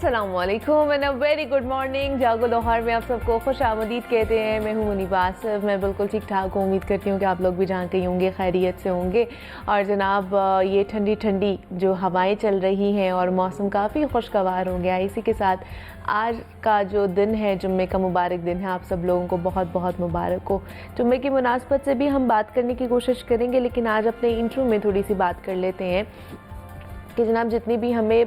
अस्सलामुअलैकुम and a very good morning. जागो लाहौर में आप सबको खुश आमदीद कहते हैं। मैं हूँ मुनीब आसिफ। मैं बिल्कुल ठीक ठाक हूँ। उम्मीद करती हूँ कि आप लोग भी जहाँ कहीं होंगे खैरियत से होंगे। और जनाब ये ठंडी ठंडी जो हवाएं चल रही हैं और मौसम काफ़ी खुशगवार हो गया। इसी के साथ आज का जो दिन है जुम्मे का मुबारक दिन है। आप सब लोगों को बहुत बहुत मुबारक हो। जुम्मे की मुनासबत से भी हम बात करने की कोशिश करेंगे, लेकिन आज अपने इंट्रो में थोड़ी सी बात कर लेते हैं कि जनाब जितनी भी हमें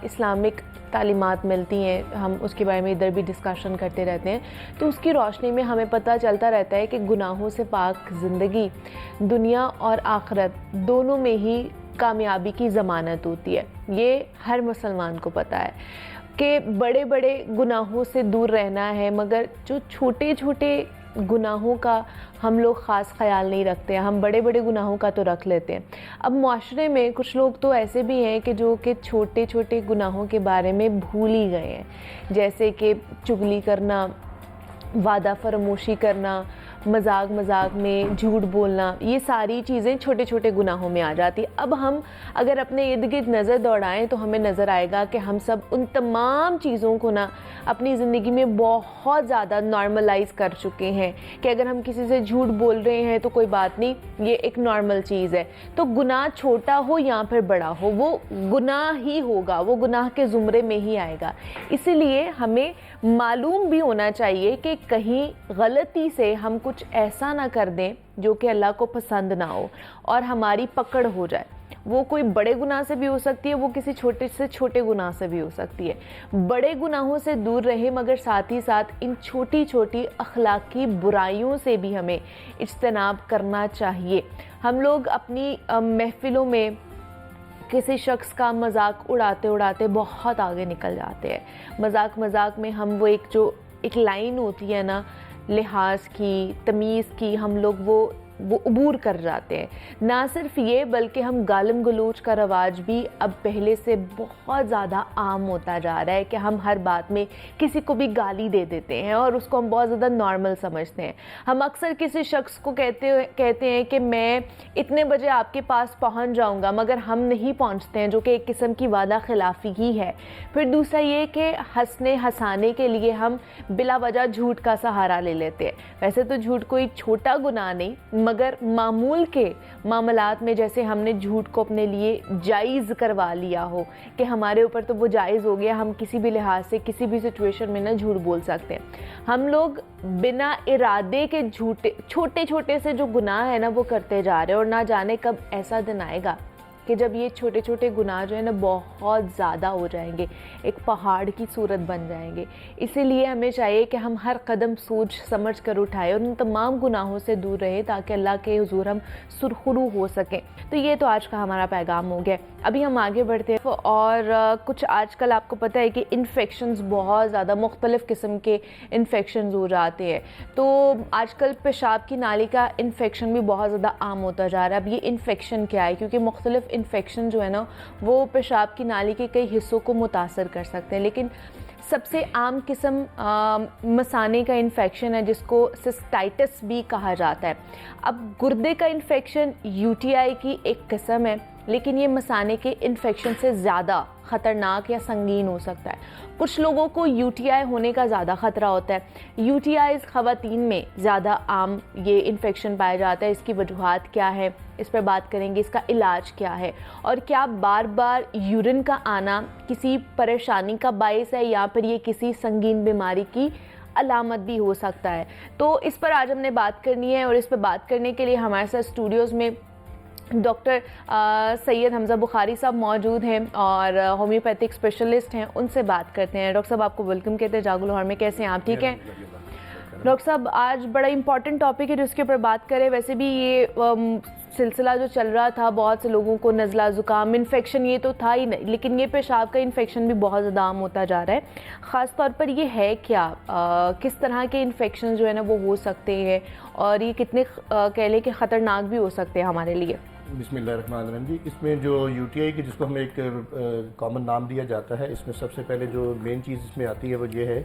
इस्लामिक तालीमात मिलती हैं, हम उसके बारे में इधर भी डिस्कशन करते रहते हैं, तो उसकी रोशनी में हमें पता चलता रहता है कि गुनाहों से पाक ज़िंदगी दुनिया और आखिरत दोनों में ही कामयाबी की ज़मानत होती है। ये हर मुसलमान को पता है कि बड़े बड़े गुनाहों से दूर रहना है, मगर जो छोटे छोटे गुनाहों का हम लोग ख़ास ख्याल नहीं रखते हैं। हम बड़े बड़े गुनाहों का तो रख लेते हैं। अब माशरे में कुछ लोग तो ऐसे भी हैं कि जो कि छोटे छोटे गुनाहों के बारे में भूल ही गए हैं, जैसे कि चुगली करना, वादा फरामोशी करना, मजाक मजाक में झूठ बोलना, ये सारी चीज़ें छोटे छोटे गुनाहों में आ जाती। अब हम अगर अपने इर्द गिर्द नज़र दौड़ाएं तो हमें नज़र आएगा कि हम सब उन तमाम चीज़ों को ना अपनी ज़िंदगी में बहुत ज़्यादा नॉर्मलाइज कर चुके हैं कि अगर हम किसी से झूठ बोल रहे हैं तो कोई बात नहीं, ये एक नॉर्मल चीज़ है। तो गुनाह छोटा हो या फिर बड़ा हो, वो गुनाह ही होगा, वो गुनाह के ज़ुमरे में ही आएगा। इसीलिए हमें मालूम भी होना चाहिए कि कहीं गलती से हम कुछ ऐसा ना कर दें जो कि अल्लाह को पसंद ना हो और हमारी पकड़ हो जाए। वो कोई बड़े गुनाह से भी हो सकती है, वो किसी छोटे से छोटे गुनाह से भी हो सकती है। बड़े गुनाहों से दूर रहे, मगर साथ ही साथ इन छोटी छोटी अखलाकी बुराइयों से भी हमें इज्तनाब करना चाहिए। हम लोग अपनी महफिलों में किसी शख्स का मजाक उड़ाते उड़ाते बहुत आगे निकल जाते हैं। मजाक मजाक में हम वो एक लाइन होती है ना, लिहाज की, तमीज़ की, हम लोग वो अबूर कर जाते हैं। ना सिर्फ ये बल्कि हम गालम गलोच का रवाज भी अब पहले से बहुत ज़्यादा आम होता जा रहा है कि हम हर बात में किसी को भी गाली दे देते हैं और उसको हम बहुत ज़्यादा नॉर्मल समझते हैं। हम अक्सर किसी शख्स को कहते हैं कि मैं इतने बजे आपके पास पहुंच जाऊंगा, मगर हम नहीं पहुंचते हैं, जो कि एक किस्म की वादा खिलाफ़ी ही है। फिर दूसरा ये कि हंसने हंसाने के लिए हम बिला वजह झूठ का सहारा ले लेते हैं। वैसे तो झूठ कोई छोटा गुनाह नहीं, मगर मामूल के मामलात में जैसे हमने झूठ को अपने लिए जायज़ करवा लिया हो कि हमारे ऊपर तो वो जायज़ हो गया, हम किसी भी लिहाज से किसी भी सिचुएशन में ना झूठ बोल सकते हैं। हम लोग बिना इरादे के झूठे छोटे छोटे से जो गुनाह है ना वो करते जा रहे हैं, और ना जाने कब ऐसा दिन आएगा कि जब ये छोटे छोटे गुनाह जो है ना बहुत ज़्यादा हो जाएंगे, एक पहाड़ की सूरत बन जाएंगे। इसीलिए हमें चाहिए कि हम हर कदम सोच समझ कर उठाएं और उन तमाम गुनाहों से दूर रहें ताकि अल्लाह के हुजूर हम सुरखरू हो सकें। तो ये तो आज का हमारा पैगाम हो गया। अभी हम आगे बढ़ते हैं और कुछ आजकल आपको पता है कि इन्फेक्शंस बहुत ज़्यादा मुख्तलिफ़ किस्म के इन्फेक्शंस हो जाते हैं। तो आजकल पेशाब की नाली का इन्फेक्शन भी बहुत ज़्यादा आम होता जा रहा है। अब ये इन्फेक्शन क्या है, क्योंकि मुख्तलिफ़ इन्फेक्शन जो है ना वो पेशाब की नाली के कई हिस्सों को मुतासर कर सकते हैं, लेकिन सबसे आम किस्म मसाने का इन्फेक्शन है जिसको सिस्टाइटिस भी कहा जाता है। अब गुर्दे का इन्फेक्शन यूटीआई की एक किस्म है, लेकिन ये मसाने के इन्फेक्शन से ज़्यादा ख़तरनाक या संगीन हो सकता है। कुछ लोगों को यूटीआई होने का ज़्यादा ख़तरा होता है। यूटीआईज़ ख़वातीन में ज़्यादा आम ये इन्फेक्शन पाया जाता है। इसकी वजूहात क्या है, इस पर बात करेंगे। इसका इलाज क्या है, और क्या बार बार यूरिन का आना किसी परेशानी का बायस है या फिर ये किसी संगीन बीमारी की अलामत भी हो सकता है। तो इस पर आज हमने बात करनी है, और इस पर बात करने के लिए हमारे साथ स्टूडियोज़ में डॉक्टर सैयद हमज़ा बुखारी साहब मौजूद हैं और होम्योपैथिक स्पेशलिस्ट हैं। उनसे बात करते हैं। डॉक्टर साहब आपको वेलकम कहते हैं जागो लाहौर में। कैसे हैं आप? ठीक हैं डॉक्टर साहब? आज बड़ा इंपॉर्टेंट टॉपिक है जिसके ऊपर बात करें। वैसे भी ये सिलसिला जो चल रहा था, बहुत से लोगों को नज़ला ज़ुकाम इन्फेक्शन ये तो था ही नहीं, लेकिन ये पेशाब का इन्फेक्शन भी बहुत ज़्यादा आम होता जा रहा है। ख़ास तौर पर ये है क्या, किस तरह के इन्फेक्शन जो है ना वो हो सकते हैं, और ये कितने कह लें कि ख़तरनाक भी हो सकते हैं हमारे लिए? बिस्मिल्लाहिर्रहमानिर्रहीम जी। इसमें जो यूटीआई की जिसको हमें एक कॉमन नाम दिया जाता है, इसमें सबसे पहले जो मेन चीज़ इसमें आती है वो ये है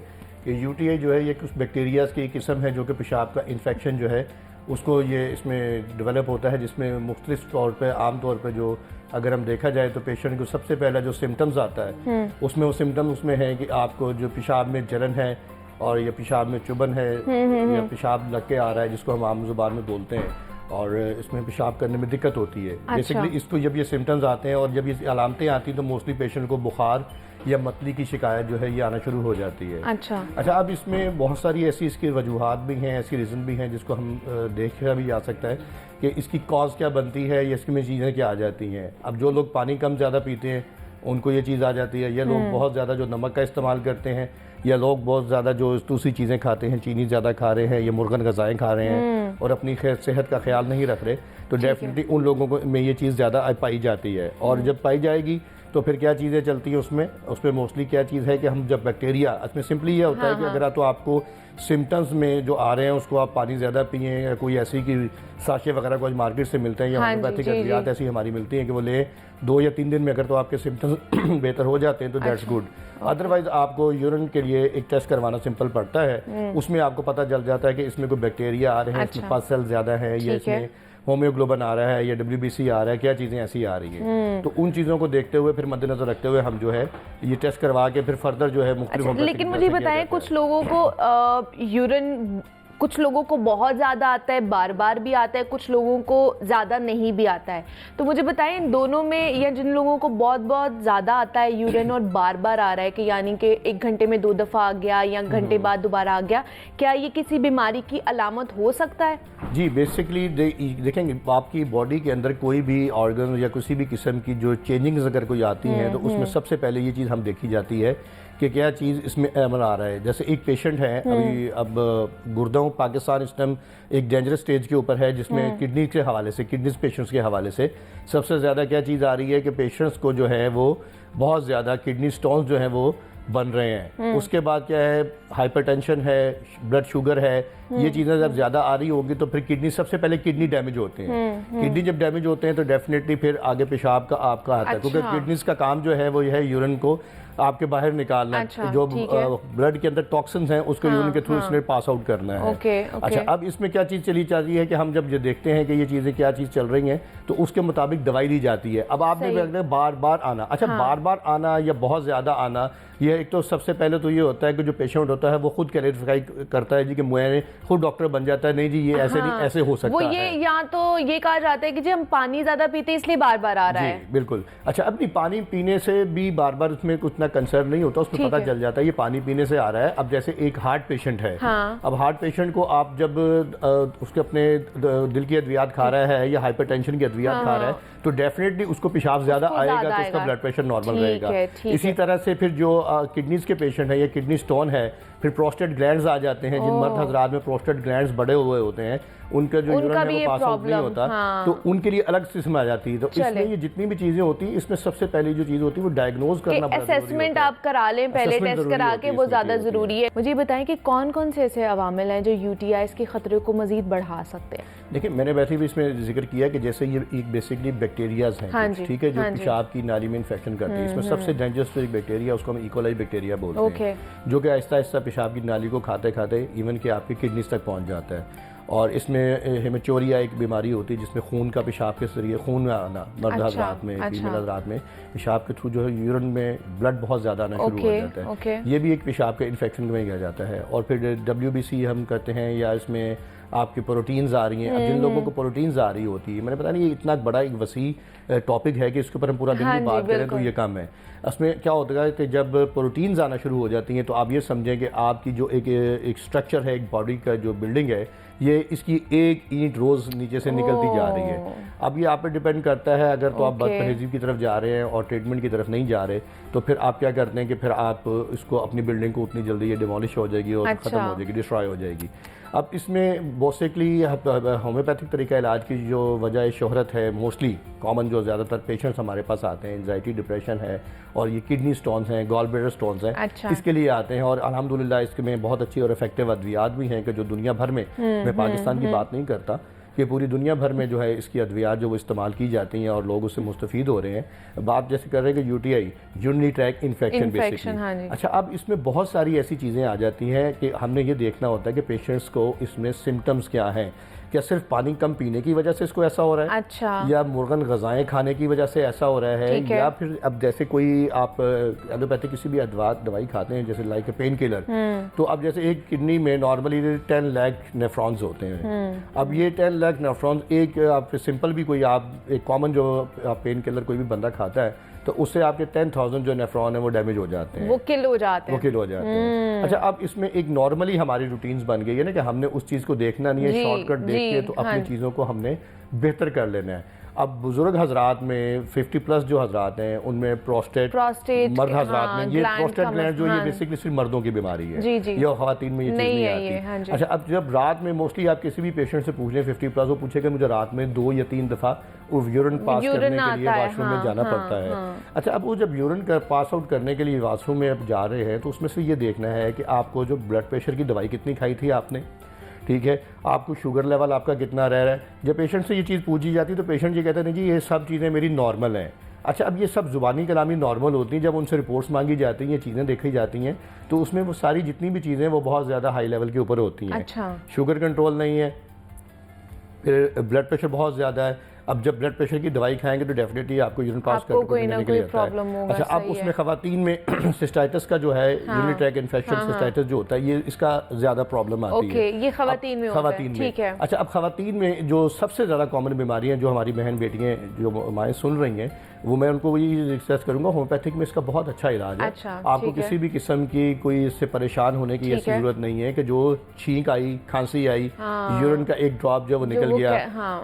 कि यूटीआई जो है ये कुछ बैक्टीरियाज़ की किस्म है जो कि पेशाब का इन्फेक्शन जो है उसको ये इसमें डेवलप होता है, जिसमें मुख्तलिफ तौर पर आम तौर पर जो अगर हम देखा जाए तो पेशेंट को सबसे पहला जो सिम्टम्स आता है उसमें वो सिम्टम उसमें है कि आपको जो पेशाब में जलन है और या पेशाब में चुभन है या पेशाब लग के आ रहा है, जिसको हम आम जुबान में बोलते हैं, और इसमें पेशाब करने में दिक्कत होती है। बेसिकली इसको जब ये सिम्टम्स आते हैं और जब ये अलामतें आती हैं तो मोस्टली पेशेंट को बुखार या मतली की शिकायत जो है ये आना शुरू हो जाती है। अच्छा, अब इसमें बहुत सारी ऐसी इसकी वजूहात भी हैं, ऐसी रीज़न भी हैं जिसको हम देखा भी जा सकता है कि इसकी कॉज क्या बनती है या इसमें चीज़ें क्या आ जाती हैं। अब जो लोग पानी कम ज़्यादा पीते हैं उनको ये चीज़ आ जाती है, या लोग बहुत ज़्यादा जो नमक का इस्तेमाल करते हैं, या लोग बहुत ज़्यादा जो दूसरी चीज़ें खाते हैं, चीनी ज़्यादा खा रहे हैं या मुर्गन गज़ाएँ खा रहे हैं और अपनी सेहत का ख्याल नहीं रख रहे, तो डेफिनेटली उन लोगों को में ये चीज़ ज़्यादा पाई जाती है। और जब पाई जाएगी तो फिर क्या चीज़ें चलती हैं उसमें मोस्टली क्या चीज़ है कि हम जब बैक्टीरिया, इसमें सिंपली ये होता है कि अगर तो आपको सिम्टम्स में जो आ रहे हैं उसको आप पानी ज़्यादा पिए, या कोई ऐसी कि साशे वगैरह को मार्केट से मिलते हैं या होम्योपैथिक अद्वियात ऐसी हमारी मिलती हैं कि वो ले 2 या 3 दिन में अगर तो आपके सिम्टम्स बेहतर हो जाते हैं तो दैट्स गुड। अदरवाइज आपको यूरिन के लिए एक टेस्ट करवाना सिंपल पड़ता है, उसमें आपको पता चल जाता है कि इसमें कोई बैक्टीरिया आ रहे हैं, इसमें पस सेल ज़्यादा है, या इसमें होम्योग्लोबिन आ रहा है या WBC आ रहा है, क्या चीज़ें ऐसी आ रही हैं। तो उन चीज़ों को देखते हुए फिर मद्देनजर रखते हुए हम जो है ये टेस्ट करवा के फिर फर्दर जो है मुख्तलिफ। लेकिन मुझे बताएं, कुछ लोगों को यूरिन, कुछ लोगों को बहुत ज़्यादा आता है, बार बार भी आता है, कुछ लोगों को ज़्यादा नहीं भी आता है, तो मुझे बताएं इन दोनों में, या जिन लोगों को बहुत बहुत ज़्यादा आता है यूरिन और बार बार आ रहा है, कि यानी कि 1 घंटे में 2 दफ़ा आ गया या घंटे बाद दोबारा आ गया, क्या ये किसी बीमारी की अलामत हो सकता है? जी, बेसिकली देखेंगे आपकी बॉडी के अंदर कोई भी ऑर्गन या किसी भी किस्म की जो चेंजिंग्स अगर कोई आती हैं तो उसमें सबसे पहले ये चीज़ हम देखी जाती है कि क्या चीज़ इसमें अमल आ रहा है। जैसे एक पेशेंट है अभी, अब गुर्दों पाकिस्तान इस टाइम एक डेंजरस स्टेज के ऊपर है, जिसमें किडनी के हवाले से, किडनीज पेशेंट्स के हवाले से सबसे ज़्यादा क्या चीज़ आ रही है कि पेशेंट्स को जो है वो बहुत ज़्यादा किडनी स्टोन्स जो हैं वो बन रहे हैं। उसके बाद क्या है, हाइपरटेंशन है, ब्लड शुगर है, ये चीज़ें जब ज़्यादा आ रही होंगी तो फिर किडनी, सबसे पहले किडनी डैमेज होते हैं। किडनी जब डैमेज होते हैं तो डेफिनेटली फिर आगे पेशाब का आपका आता है, क्योंकि किडनीज का काम जो है वो ये है यूरिन को आपके बाहर निकालना, जो ब्लड के अंदर टॉक्सिन्स हैं उसको यूरिन के थ्रू इसने पास आउट करना है। अच्छा, अब इसमें क्या चीज़ चली जा रही है कि हम जब ये देखते हैं कि ये चीज़ें क्या चीज़ चल रही हैं तो उसके मुताबिक दवाई दी जाती है। अब आपने बार बार आना, अच्छा बार बार आना या बहुत ज़्यादा आना, ये एक तो सबसे पहले तो ये होता है कि जो पेशेंट होता है वो खुद क्लैरिफाई करता है जी कि मैं खुद डॉक्टर बन जाता है, नहीं जी ये ऐसे नहीं, ऐसे हो सकता है। वो ये या तो ये कहा जाता है कि जी हम पानी ज़्यादा पीते हैं इसलिए बार बार आ रहा है। बिल्कुल। अच्छा, अपनी पानी पीने से भी बार बार उसमें कुछ ना कंसर्न नहीं होता, उसमें पता चल जाता है ये पानी पीने से आ रहा है। अब जैसे एक हार्ट पेशेंट है, अब हार्ट पेशेंट को आप जब उसके अपने दिल की अद्वियात खा रहा है या हाइपरटेंशन की अद्वियात खा रहा है तो डेफिनेटली उसको पेशाब ज़्यादा आएगा तो उसका ब्लड प्रेशर नॉर्मल रहेगा। इसी तरह से फिर जो किडनीज के पेशेंट है या किडनी स्टोन है, फिर प्रोस्टेट ग्लैंड्स आ जाते हैं, जिन मर्द हजरात में प्रोस्टेट ग्लैंड्स बड़े हुए होते हैं, उनका जो यूरिन है वो पास आउट नहीं होता, तो उनके लिए अलग सिस्टम आ जाती है। तो इसमें ये जितनी भी चीज़ें होती हैं इसमें सबसे पहले जो चीज़ होती है वो डायग्नोज करना, असेसमेंट आप करा लें पहले, टेस्ट करा के, वो ज़्यादा ज़रूरी है। मुझे बताएं कि कौन कौन से ऐसे अवामिल हैं जो UTIs के खतरे को मजीद बढ़ा सकते हैं? देखिए, मैंने वैसे भी इसमें जिक्र किया कि जैसे ये एक बेसिकली बैक्टीरियाज हैं, ठीक है, जो पेशाब की नाली में इन्फेक्शन करते हैं। इसमें सबसे डेंजरस जो एक बैक्टीरिया उसको हम इकोलाई बैक्टीरिया बोलते हैं, जो कि आहिस्ता आहिस्ता पेशाब की नाली को खाते खाते इवन कि आपकी किडनीज तक पहुंच जाता है। और इसमें हेमेचोरिया एक बीमारी होती है जिसमें खून का पेशाब के जरिए खून आना, मर्द हज़रात में, फीमेल हज़रात में पेशाब के थ्रू जो है यूरिन में ब्लड बहुत ज़्यादा आना शुरू हो जाता है। ये भी एक पेशाब के इन्फेक्शन में किया जाता है। और फिर WBC हम करते हैं, या इसमें आपकी प्रोटीन्स आ रही हैं। अब जिन लोगों को प्रोटीन्स आ रही होती है, मैंने पता नहीं ये इतना बड़ा एक वसी टॉपिक है कि इसके ऊपर हम पूरा दिन भी बात करें तो ये कम है। इसमें क्या होता है कि जब प्रोटीन्स आना शुरू हो जाती हैं तो आप ये समझें कि आपकी जो एक स्ट्रक्चर है, एक बॉडी का जो बिल्डिंग है, ये इसकी एक ईंट रोज़ नीचे से निकलती जा रही है। अब ये आप पे डिपेंड करता है, अगर तो आप बदतहजीब की तरफ जा रहे हैं और ट्रीटमेंट की तरफ नहीं जा रहे तो फिर आप क्या करते हैं कि फिर आप इसको अपनी बिल्डिंग को उतनी जल्दी ये डिमोलिश हो जाएगी और ख़त्म हो जाएगी, डिस्ट्रॉय हो जाएगी। अब इसमें बेसिकली होम्योपैथिक तरीका इलाज की जो वजह शोहरत है, मोस्टली कॉमन जो ज़्यादातर पेशेंट्स हमारे पास आते हैं, एंजाइटी, डिप्रेशन है और ये किडनी स्टोन्स हैं, गॉल ब्लैडर स्टोन्स हैं, इसके लिए आते हैं। और अल्हम्दुलिल्लाह इसमें बहुत अच्छी और इफेक्टिव अद्वियात भी हैं कि जो दुनिया भर में, मैं पाकिस्तान की बात नहीं करता, कि पूरी दुनिया भर में जो है इसकी अद्वियात जो वो इस्तेमाल की जाती हैं और लोग उससे मुस्तफ़ीद हो रहे हैं। बात जैसे कर रहे हैं कि UTI, urinary tract infection basically. अच्छा, अब इसमें बहुत सारी ऐसी चीज़ें आ जाती हैं कि हमने ये देखना होता है कि पेशेंट्स को इसमें सिम्टम्स क्या हैं, क्या सिर्फ पानी कम पीने की वजह से इसको ऐसा हो रहा है, अच्छा, या मुर्गन गजाएं खाने की वजह से ऐसा हो रहा है, ठीक है। या फिर अब जैसे कोई आप एलोपैथिक किसी भी दवाई खाते हैं जैसे लाइक पेन किलर, तो अब जैसे एक किडनी में नॉर्मली 10 लाख नेफ्रॉन्स होते हैं। अब ये 10 लाख नेफ्रॉन्स एक आप सिंपल भी कोई आप एक कॉमन जो पेन किलर कोई भी बंदा खाता है तो उससे आपके 10,000 जो नेफ्रॉन है वो डैमेज हो जाते हैं, वो किल हो जाते हैं, वो किल हो जाते हैं। अच्छा, अब इसमें एक नॉर्मली हमारी रूटीन्स बन गई है ना कि हमने उस चीज़ को देखना नहीं है, जी, शॉर्टकट देख के जी, तो अपनी हाँ। चीज़ों को हमने बेहतर कर लेना है। अब बुजुर्ग हजरात में 50 प्लस जो हजरात हैं उनमें प्रोस्टेट मर्द हजरात में ये प्रोस्टेट ग्लैंड जो ये बेसिकली सिर्फ मर्दों की बीमारी है, जी, जी। ये खवातीन में ये चीज़ नहीं आती। हाँ जी। अच्छा, अब जब रात में मोस्टली आप किसी भी पेशेंट से पूछ लें 50 प्लस, वो पूछेगा मुझे रात में 2 या 3 दफ़ा यूरिन पास करने के लिए वाशरूम में जाना पड़ता है। अच्छा, अब वो जब यूरिन का पास आउट करने के लिए वाशरूम में अब जा रहे हैं तो उसमें से ये देखना है कि आपको जो ब्लड प्रेशर की दवाई कितनी खाई थी आपने, ठीक है, आपको शुगर लेवल आपका कितना रह रहा है। जब पेशेंट से ये चीज़ पूछी जाती है तो पेशेंट ये कहते हैं जी ये सब चीज़ें मेरी नॉर्मल हैं। अच्छा, अब ये सब ज़ुबानी कलामी नॉर्मल होती हैं, जब उनसे रिपोर्ट्स मांगी जाती हैं, ये चीज़ें देखी जाती हैं तो उसमें वो सारी जितनी भी चीज़ें वो बहुत ज़्यादा हाई लेवल के ऊपर होती हैं। अच्छा, शुगर कंट्रोल नहीं है, फिर ब्लड प्रेशर बहुत ज़्यादा है। अब जब ब्लड प्रेशर की दवाई खाएंगे तो डेफिनेटली आपको यूरिन पास करने के लिए प्रॉब्लम होगा। अच्छा, अब उसमें खवातीन में सिस्टाइटिस का जो है यूरिनरी ट्रैक्ट इन्फेक्शन सिस्टाइटिस जो होता है ये इसका ज़्यादा प्रॉब्लम आती है। ये खवातीन में होता है, ठीक है। अच्छा, अब खवातीन में जो सबसे ज़्यादा कॉमन बीमारियाँ जो हमारी बहन बेटियाँ जो माएँ सुन रही हैं वो मैं उनको वही रिसर्च करूंगा, होम्योपैथिक में इसका बहुत अच्छा इलाज है। अच्छा, आपको किसी भी किस्म की कोई इससे परेशान होने की ऐसी जरूरत नहीं है कि जो छींक आई, खांसी आई, यूरिन का एक ड्रॉप जो वो निकल गया।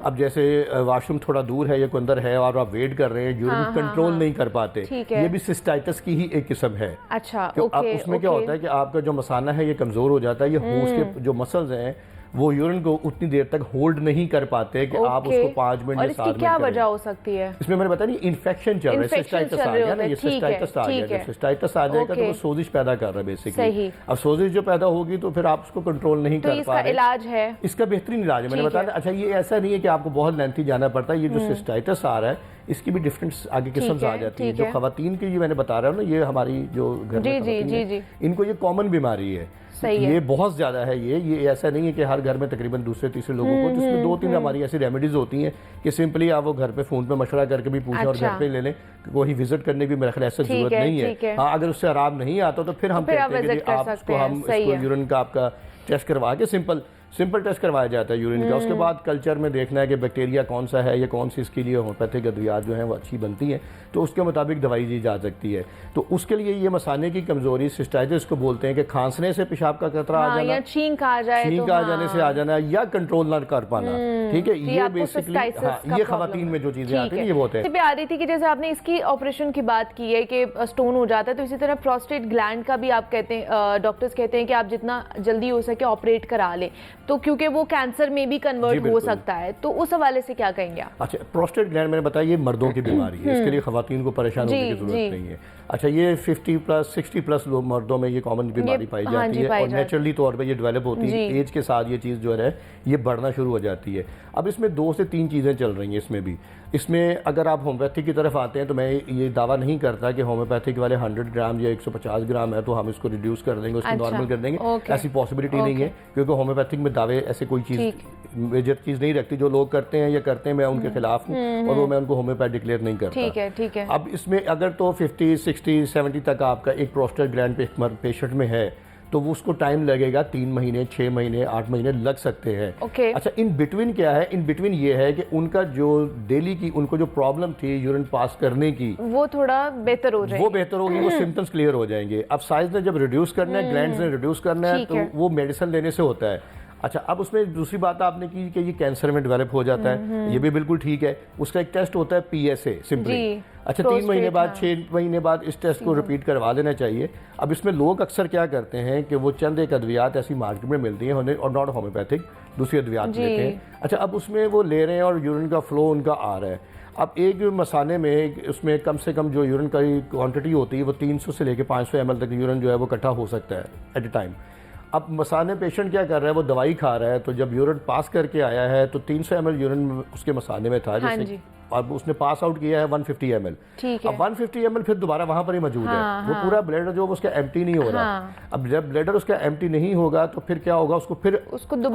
अब जैसे वाशरूम थोड़ा दूर है या कोई अंदर है और आप वेट कर रहे हैं, यूरिन कंट्रोल नहीं कर पाते, ये भी सिस्टाइटिस की ही एक किस्म है। अच्छा, अब उसमें क्या होता है कि आपका जो मसाना है ये कमजोर हो जाता है, ये होश के जो मसल्स हैं वो यूरिन को उतनी देर तक होल्ड नहीं कर पाते कि आप उसको 5 मिनट या 7 मिनट क्या वजह हो सकती है? इसमें मैंने बताया नहीं, इन्फेक्शन चल रहा है, सिस्टाइटिस आ गया ना, ये सिस्टाइटिस आ गया। जब सिस्टाइटिस आ जाएगा तो वो सोजिश पैदा कर रहा है बेसिकली। अब सोजिश जो पैदा होगी तो फिर आप उसको कंट्रोल नहीं कर पा रहे। इलाज है इसका, बेहतरीन इलाज है, मैंने बताया। अच्छा, ये ऐसा नहीं है कि आपको बहुत लेंथी जाना पड़ता है। ये जो सिस्टाइटिस आ रहा है इसकी भी डिफरेंट आगे किस्म आ जाती है। जो खवातीन की मैं बताया रहा हूँ ना, ये हमारी जो घर में खवातीन है इनको ये कॉमन बीमारी है, ये बहुत ज्यादा है। ये ऐसा नहीं है कि हर घर में तकरीबन दूसरे तीसरे लोगों को, जिसमें 2-3 हमारी ऐसी रेमेडीज होती हैं कि सिंपली आप वो घर पे फोन पे मशवरा करके भी पूछें और घर पे ले लें, कोई विजिट करने की मेरे ख्याल ऐसा जरूरत नहीं है। हाँ, अगर उससे आराम नहीं आता तो फिर हम कहते हैं कि आप इसको यूरिन का आपका टेस्ट करवा के सिंपल टेस्ट करवाया जाता है यूरिन का। उसके बाद कल्चर में देखना है कि बैक्टीरिया कौन सा है या कौन सी इसके लिए होम्योपैथिक अद्वियात जो हैं वो अच्छी बनती हैं, तो उसके मुताबिक दवाई दी जा सकती है। तो उसके लिए ये मसाने की कमजोरी सिस्टाइटिस को बोलते हैं कि खांसने से पेशाब का खतरा आ जाना, छींक आ जाने से आ जाना या कंट्रोल ना कर पाना, ठीक है, ये बेसिकली ये खवातीन में जो चीजें आती हैं ये होते हैं। आ रही थी कि जैसे आपने इसकी ऑपरेशन की बात की है कि स्टोन हो जाता है, तो इसी तरह प्रोस्टेट ग्लैंड का भी आप कहते हैं, डॉक्टर्स कहते हैं कि आप जितना जल्दी हो सके ऑपरेट करा लें, तो क्योंकि वो कैंसर में भी कन्वर्ट हो सकता है, तो उस हवाले से क्या कहेंगे आप? अच्छा, प्रोस्टेट ग्लैंड मैंने बताया ये मर्दों की बीमारी है, इसके लिए खवातीन को परेशान होने की जरूरत नहीं है। अच्छा, ये 50 प्लस 60 प्लस मर्दों में ये कॉमन बीमारी पाई जाती है और नेचुरली तौर पे ये डेवलप होती है। एज के साथ ये चीज़ जो है ये बढ़ना शुरू हो जाती है। अब इसमें 2 से 3 चीज़ें चल रही हैं इसमें भी। इसमें अगर आप होम्योपैथिक की तरफ आते हैं तो मैं ये दावा नहीं करता कि होम्योपैथिक वाले 100 ग्राम या 150 ग्राम है तो हम इसको रिड्यूस कर देंगे, उसको नॉर्मल कर देंगे, ऐसी पॉसिबिलिटी नहीं है, क्योंकि होम्योपैथिक में दावे ऐसे कोई चीज़ मेजर चीज़ नहीं रखती। जो लोग करते हैं या करते हैं मैं उनके खिलाफ हूँ और वो मैं उनको होम्योपैथ डिक्लेयर नहीं करता। ठीक है। अब इसमें अगर तो 50, 60, 70 तक आपका एक प्रोस्टेट ग्लैंड पेशेंट में है तो वो उसको टाइम लगेगा, 3 महीने, 6 महीने, 8 महीने लग सकते हैं। अच्छा, इन बिटवीन क्या है? इन बिटवीन ये है कि उनका जो डेली की उनको जो प्रॉब्लम थी यूरिन पास करने की वो थोड़ा बेहतर हो जाएगी, वो बेहतर होगी, वो सिम्टम्स क्लियर हो जाएंगे। अब साइज ने जब रिड्यूस करना है, ग्लैंड्स ने रिड्यूस करना है, तो वो मेडिसिन लेने से होता है। अच्छा, अब उसमें दूसरी बात आपने की कि ये कैंसर में डेवलप हो जाता है, ये भी बिल्कुल ठीक है। उसका एक टेस्ट होता है PSA सिंपली। अच्छा, 3 महीने बाद, 6 महीने बाद इस टेस्ट को रिपीट करवा देना चाहिए। अब इसमें लोग अक्सर क्या करते हैं कि वो चंद एक अद्वियात ऐसी मार्केट में मिलती हैं और नॉट होम्योपैथिक, दूसरी अद्वियात लेते हैं। अच्छा, अब उसमें वो ले रहे हैं और यूरिन का फ्लो उनका आ रहा है। अब एक मसाने में उसमें कम से कम जो यूरिन की क्वांटिटी होती है वो 300 से लेकर 500 ml तक यूरिन जो है वो इकट्ठा हो सकता है एट ए टाइम। अब मसाने पेशेंट क्या कर रहा है, वो दवाई खा रहा है, तो जब यूरिन पास करके आया है तो 300 ml यूरिन उसके मसाने में था, जैसे अब उसने पास आउट किया है 150 ml, ठीक है। अब 150 ml फिर दोबारा वहां पर ही मौजूद है, वो पूरा ब्लैडर जो उसका एम्प्टी नहीं हो रहा। अब जब ब्लैडर उसका एम्प्टी नहीं होगा तो फिर क्या होगा, उसको फिर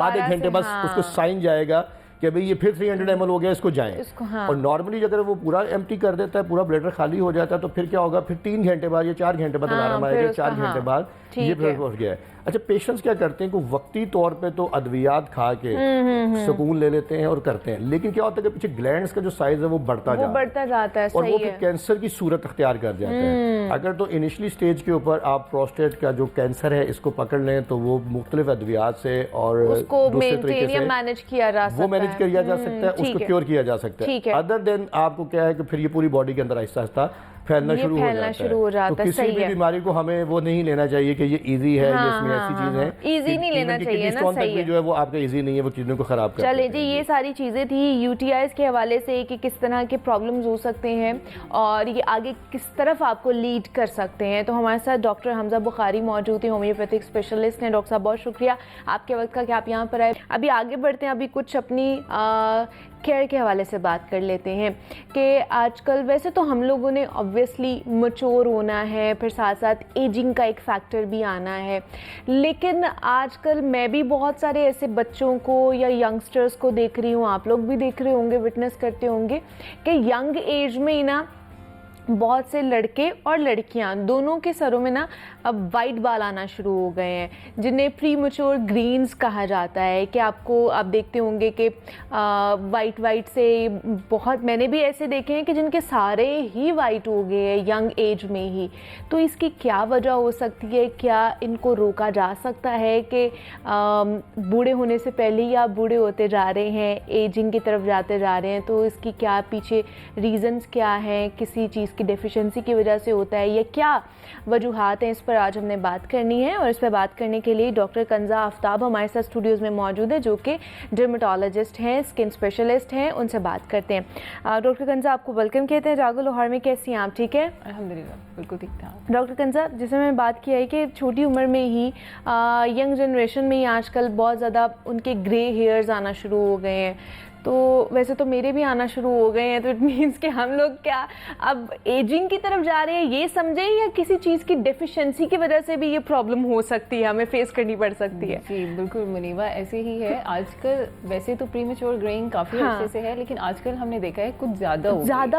आधे घंटे बस उसको साइन जाएगा कि भाई ये फिर 300 ml हो गया, इसको जाएं। और नॉर्मली अगर वो पूरा एम्प्टी कर देता है, पूरा ब्लैडर खाली हो जाता है, तो फिर क्या होगा, फिर 3 घंटे बाद या 4 घंटे बाद अलार्म आएगा, 4 घंटे बाद ये फिर पहुंच गया है। अच्छा, पेशेंट्स क्या करते हैं कि वक्ती तौर पे तो अद्वियात खा के सुकून ले लेते हैं और करते हैं, लेकिन क्या होता है कि पीछे ग्लैंड्स का जो साइज है वो बढ़ता जाता है और वो फिर कैंसर की सूरत अख्तियार कर जाता है। अगर तो इनिशियली स्टेज के ऊपर आप प्रोस्टेट का जो कैंसर है इसको पकड़ लें तो वो मुख्तलिफ अद्वियात से और दूसरे तरीके से मैनेज किया जा सकता है, वो मैनेज किया जा सकता है, उसको क्योर किया जा सकता है। अदर देन आपको क्या है कि फिर ये पूरी बॉडी के अंदर आहिस्ता आहिस्ता फैलना शुरू हो जाता है। तो किसी भी बीमारी को हमें वो नहीं लेना चाहिए कि ये इजी है, ये इसमें ऐसी चीज है, इजी नहीं लेना चाहिए ना, सही है। जो है वो आपका इजी नहीं है, वो चीजों को खराब कर चले जी, ये सारी चीजें थी यूटीआईज के हवाले से कि किस तरह के प्रॉब्लम्स हो सकते हैं और ये आगे किस तरफ आपको लीड कर सकते हैं। तो हमारे साथ डॉक्टर हमजा बुखारी मौजूद हैं, होम्योपैथिक स्पेशलिस्ट हैं। डॉक्टर साहब बहुत शुक्रिया आपके वक्त का कि आप यहाँ पर आए। अभी आगे बढ़ते हैं, अभी कुछ अपनी केयर के हवाले से बात कर लेते हैं कि आजकल वैसे तो हम लोगों ने ऑब्वियसली मैच्योर होना है, फिर साथ साथ एजिंग का एक फैक्टर भी आना है, लेकिन आजकल मैं भी बहुत सारे ऐसे बच्चों को या यंगस्टर्स को देख रही हूँ, आप लोग भी देख रहे होंगे, विटनेस करते होंगे कि यंग एज में ही ना बहुत से लड़के और लड़कियां दोनों के सरों में ना अब वाइट बाल आना शुरू हो गए हैं, जिन्हें प्री मैच्योर ग्रीन्स कहा जाता है। कि आपको आप देखते होंगे कि वाइट से बहुत, मैंने भी ऐसे देखे हैं कि जिनके सारे ही वाइट हो गए हैं यंग एज में ही। तो इसकी क्या वजह हो सकती है, क्या इनको रोका जा सकता है कि बूढ़े होने से पहले ही आप बूढ़े होते जा रहे हैं, एजिंग की तरफ जाते जा रहे हैं, तो इसकी क्या पीछे रीजंस क्या हैं, किसी चीज़ की डेफिशिएंसी की वजह से होता है या क्या वजूहात हैं, इस पर आज हमने बात करनी है। और इस पर बात करने के लिए डॉक्टर कंजा आफ्ताब हमारे साथ स्टूडियोज़ में मौजूद है, जो कि डर्मेटोलॉजिस्ट हैं, स्किन स्पेशलिस्ट हैं। उनसे बात करते हैं। डॉक्टर कंजा, आपको वेलकम कहते हैं जागो लाहौर में। कैसी हैं आप? ठीक है, अल्हम्दुलिल्लाह, बिल्कुल ठीक ठाक। डॉक्टर कंजा, जैसे मैंने बात किया है कि छोटी उम्र में ही यंग जनरेशन में ही आजकल बहुत ज़्यादा उनके ग्रे हेयर्स आना शुरू हो गए हैं। तो वैसे तो मेरे भी आना शुरू हो गए हैं, तो इट मीन्स कि हम लोग क्या अब एजिंग की तरफ जा रहे हैं, ये समझे, या किसी चीज़ की डेफिशिएंसी की वजह से भी ये प्रॉब्लम हो सकती है, हमें फेस करनी पड़ सकती है? जी बिल्कुल मुनीबा, ऐसे ही है आजकल। वैसे तो प्रीमेच्योर ग्रेइंग काफ़ी अच्छे से है, लेकिन आजकल हमने देखा है कुछ ज़्यादा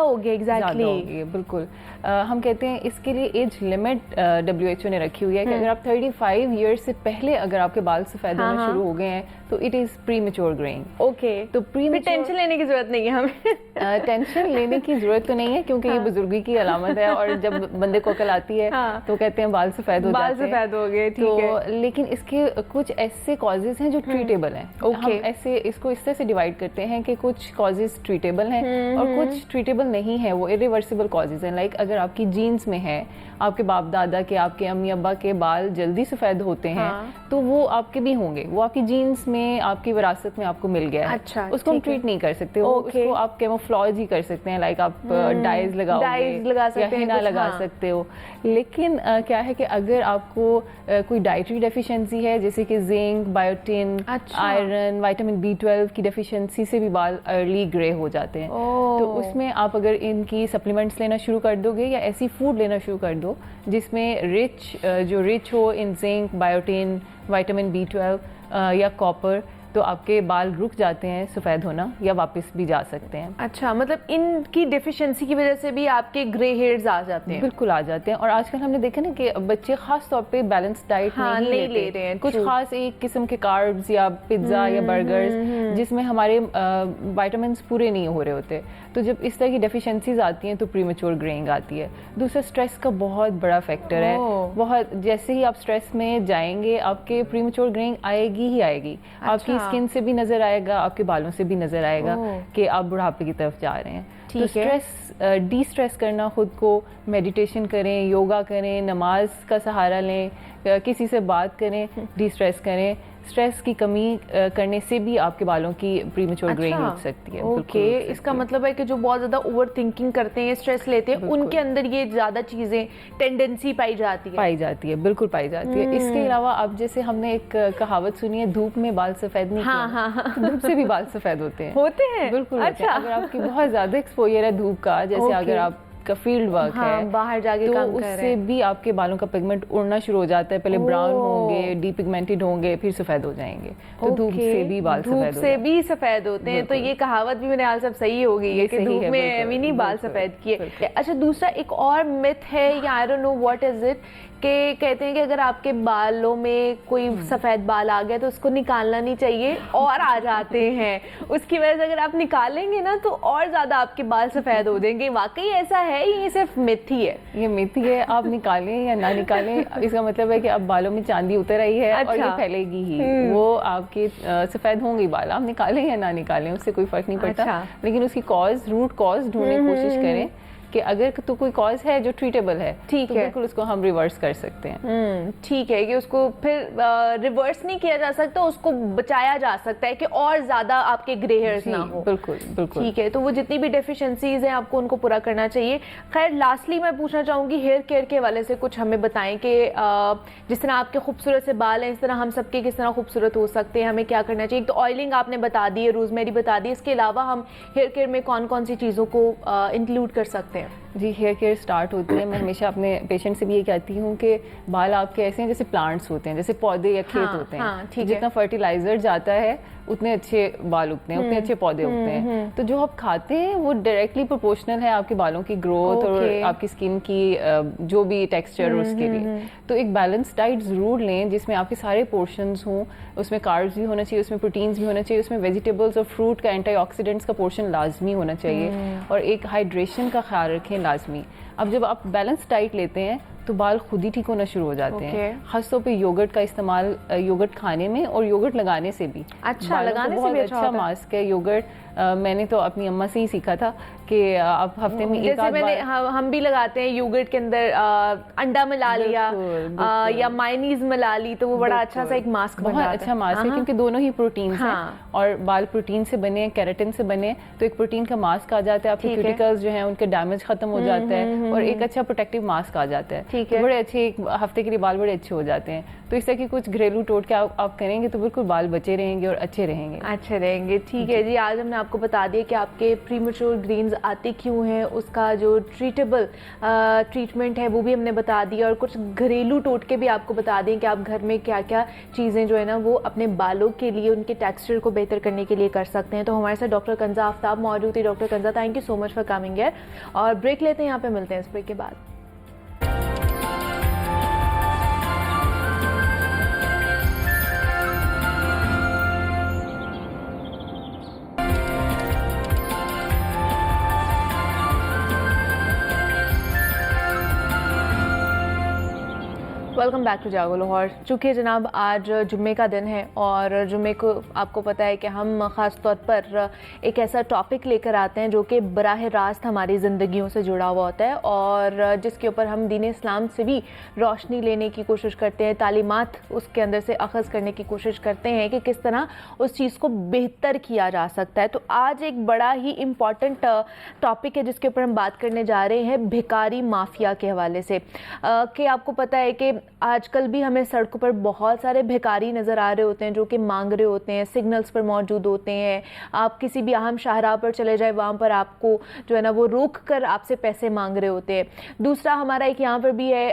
हो गया। एग्जैक्टली, बिल्कुल। हम कहते हैं इसके लिए एज लिमिट WHO ने रखी हुई है कि अगर आप 35 ईयर्स से पहले अगर आपके बाल सफ़ेद होना शुरू हो गए हैं तो it is premature greying. Okay, तो टेंशन लेने की जरूरत नहीं है हमें। टेंशन लेने की जरूरत तो नहीं है, क्योंकि ये बुजुर्गी की अलामत है, और जब बंदे को अकल आती है तो कहते हैं बाल सफेद हो जाते हैं। सफेद हो गए, ठीक है। लेकिन इसके कुछ ऐसे कॉजेज हैं जो ट्रीटेबल हैं। हम ऐसे इसको इस तरह से डिवाइड करते हैं कि कुछ कॉजेज ट्रीटेबल हैं और कुछ ट्रीटेबल नहीं है, वो इरिवर्सिबल कॉजेज हैं। लाइक अगर आपकी जीन्स में है, आपके बाप दादा के, आपके अम्मी अब्बा के बाल जल्दी सफेद होते हैं, तो वो आपके भी होंगे, वो आपकी जीन्स में, आपकी विरासत में आपको मिल गया है। अच्छा, उसको हम ट्रीट नहीं कर सकते, उसको आप कैमोफ्लॉज ही कर सकते हैं। लाइक आप डाइज लगा सकते हैं, हिना लगा सकते हो। लेकिन क्या है कि अगर आपको कोई डाइटरी डेफिशिएंसी है, जैसे कि zinc, biotin, iron, vitamin B12 की डेफिशिएंसी से भी बाल अर्ली ग्रे हो जाते हैं। तो उसमें आप अगर इनकी सप्लीमेंट्स लेना शुरू कर दोगे या ऐसी फूड लेना शुरू कर दो जिसमें रिच हो इन जिंक, बायोटिन, विटामिन B12 या कॉपर, तो आपके बाल रुक जाते हैं सफ़ेद होना या वापस भी जा सकते हैं। अच्छा, मतलब इनकी डेफिशिएंसी की वजह से भी आपके ग्रे हेयर्स आ जाते हैं? बिल्कुल आ जाते हैं। और आजकल हमने देखा ना कि बच्चे खास तौर पे बैलेंस डाइट नहीं ले रहे हैं, कुछ खास एक किस्म के कार्ब्स या पिज्ज़ा या बर्गर्स जिसमें हमारे विटामिन्स पूरे नहीं हो रहे होते। तो जब इस तरह की डेफिशिएंसीज आती हैं तो प्रीमेच्योर ग्रेइंग आती है। दूसरा, स्ट्रेस का बहुत बड़ा फैक्टर है, बहुत। जैसे ही आप स्ट्रेस में जाएंगे आपके प्रीमेच्योर ग्रेइंग आएगी ही आएगी। आपकी स्किन से भी नजर आएगा, आपके बालों से भी नजर आएगा कि आप बुढ़ापे की तरफ जा रहे हैं। तो स्ट्रेस, डी स्ट्रेस करना, खुद को मेडिटेशन करें, योगा करें, नमाज का सहारा लें, किसी से बात करें, डी स्ट्रेस करें। स्ट्रेस की कमी करने से भी आपके बालों की प्रीमेच्योर ग्रेइंग रुक सकती है। ओके, इसका मतलब है कि जो बहुत ज़्यादा ओवर थिंकिंग करते हैं, स्ट्रेस लेते हैं, उनके अंदर ये ज़्यादा चीज़ें टेंडेंसी पाई जाती है, बिल्कुल पाई जाती है। इसके अलावा अब जैसे हमने एक कहावत सुनी है, धूप में बाल सफ़ेद नहीं किए, धूप से भी बाल सफ़ेद होते हैं। बिल्कुल होते हैं। अगर आपकी बहुत ज़्यादा एक्सपोजर है धूप का, जैसे अगर आप का फील्ड वर्क है, बाहर जाके तो काम कर रहे उससे हैं, भी आपके बालों का पिगमेंट उड़ना शुरू हो जाता है। पहले ब्राउन होंगे, डीपिगमेंटेड होंगे, फिर सफेद हो जाएंगे। तो धूप से भी बाल सफेद होते हैं। तो ये कहावत भी मेरे हाल सब सही हो गई है कि धूप में भी नहीं बाल सफेद किए। अच्छा, दूसरा एक और मिथ है, या I don't know what is it, कि कहते हैं कि अगर आपके बालों में कोई सफ़ेद बाल आ गया तो उसको निकालना नहीं चाहिए, और आ जाते हैं। उसकी वजह से अगर आप निकालेंगे ना तो और ज़्यादा आपके बाल सफ़ेद हो जाएंगे। वाकई ऐसा है, ये सिर्फ मिथ ही है? ये मिथ ही है। आप निकालें या ना निकालें, इसका मतलब है कि अब बालों में चांदी उतर आई है। और ये फैलेगी ही, वो आपके सफ़ेद होंगे बाल, आप निकालें या ना निकालें उससे कोई फ़र्क नहीं पड़ता। लेकिन उसकी रूट कॉज ढूंढने की कोशिश करें कि अगर तो कोई कॉज है जो ट्रीटेबल है, ठीक है, बिल्कुल उसको हम रिवर्स कर सकते हैं। ठीक है, कि उसको फिर रिवर्स नहीं किया जा सकता, उसको बचाया जा सकता है कि और ज्यादा आपके ग्रे हेयर्स ना हो। बिल्कुल बिल्कुल ठीक है, तो वो जितनी भी डेफिशिएंसीज हैं आपको उनको पूरा करना चाहिए। खैर, लास्टली मैं पूछना चाहूंगी हेयर केयर के हवाले से कुछ हमें बताएं कि जिस तरह आपके खूबसूरत से बाल हैं, इस तरह हम सबके किस तरह खूबसूरत हो सकते हैं, हमें क्या करना चाहिए। तो ऑयलिंग आपने बता दी है, रोजमेरी बता दी, इसके अलावा हम हेयर केयर में कौन कौन सी चीज़ों को इंक्लूड कर सकते हैं? जी, हेयर केयर स्टार्ट होती है, मैं हमेशा अपने पेशेंट से भी ये कहती हूँ कि बाल आपके ऐसे हैं जैसे प्लांट्स होते हैं, जैसे पौधे या खेत होते हैं। जितना फर्टिलाइजर जाता है उतने अच्छे बाल उगते हैं, उतने अच्छे पौधे उगते हैं। तो जो आप खाते हैं वो डायरेक्टली प्रोपोर्शनल है आपके बालों की ग्रोथ और आपकी स्किन की जो भी टेक्सचर उसके लिए। तो एक बैलेंस डाइट ज़रूर लें जिसमें आपके सारे पोर्शंस हों, उसमें कार्ब्स भी होना चाहिए, उसमें प्रोटीन्स भी होना चाहिए, उसमें वेजिटेबल्स और फ्रूट का एंटीऑक्सीडेंट्स का पोर्शन लाजमी होना चाहिए, और एक हाइड्रेशन का ख्याल रखें लाजमी। अब जब आप बैलेंस डाइट लेते हैं तो बाल खुद ही ठीक होना शुरू हो जाते हैं। खासतौर पे योगर्ट का इस्तेमाल, योगर्ट खाने में और योगर्ट लगाने से भी लगाने से भी अच्छा मास्क है योगर्ट। मैंने तो अपनी अम्मा से ही सीखा था कि आप हफ्ते में एक आध बार, हम भी लगाते हैं योगर्ट के अंदर अंडा मिला लिया या मायोनीज मिला ली, तो वो बड़ा अच्छा सा एक मास्क बहुत अच्छा मास्क है, क्योंकि दोनों ही प्रोटीन हैं और बाल प्रोटीन से बने हैं, केराटिन से बने, तो एक प्रोटीन का मास्क आ जाता है, आपके क्यूटिकल्स जो हैं उनके डैमेज खत्म हो जाता है और एक अच्छा प्रोटेक्टिव मास्क आ जाता है। तो बड़े अच्छे, एक हफ्ते के लिए बाल बड़े अच्छे हो जाते हैं। तो इस तरह की कुछ घरेलू टोटके आप करेंगे तो बिल्कुल बाल बचे रहेंगे और अच्छे रहेंगे। ठीक है जी, आज हमने आपको बता दिया कि आपके प्रीमेच्योर ग्रेन्स आते क्यों हैं, उसका जो ट्रीटमेंट है वो भी हमने बता दिया, और कुछ घरेलू टोटके भी आपको बता दें कि आप घर में क्या क्या चीज़ें जो है ना वो अपने बालों के लिए, उनके टेक्सचर को बेहतर करने के लिए कर सकते हैं। तो हमारे साथ डॉक्टर कंजा आफ्ताब मौजूद थी। Doctor कंजा, thank you so much for coming here. और ब्रेक लेते हैं, यहाँ पे मिलते हैं इस ब्रेक के बाद। वेलकम बैक टू जागो लाहौर। चूँकि जनाब आज जुम्मे का दिन है और जुम्मे को आपको पता है कि हम ख़ास तौर पर एक ऐसा टॉपिक लेकर आते हैं जो कि बराह रास्त हमारी ज़िंदगियों से जुड़ा हुआ होता है और जिसके ऊपर हम दीन इस्लाम से भी रोशनी लेने की कोशिश करते हैं, तालीमात उसके अंदर से अख़ज़ करने की कोशिश करते हैं कि किस तरह उस चीज़ को बेहतर किया जा सकता है। तो आज एक बड़ा ही इम्पॉर्टेंट टॉपिक है जिसके ऊपर हम बात करने जा रहे हैं भिखारी माफिया के हवाले से। कि आपको पता है कि आजकल भी हमें सड़कों पर बहुत सारे भिखारी नज़र आ रहे होते हैं जो कि मांग रहे होते हैं, सिग्नल्स पर मौजूद होते हैं। आप किसी भी अहम शाहराह पर चले जाए, वहाँ पर आपको जो है ना वो रोक कर आपसे पैसे मांग रहे होते हैं। दूसरा हमारा एक यहाँ पर भी है,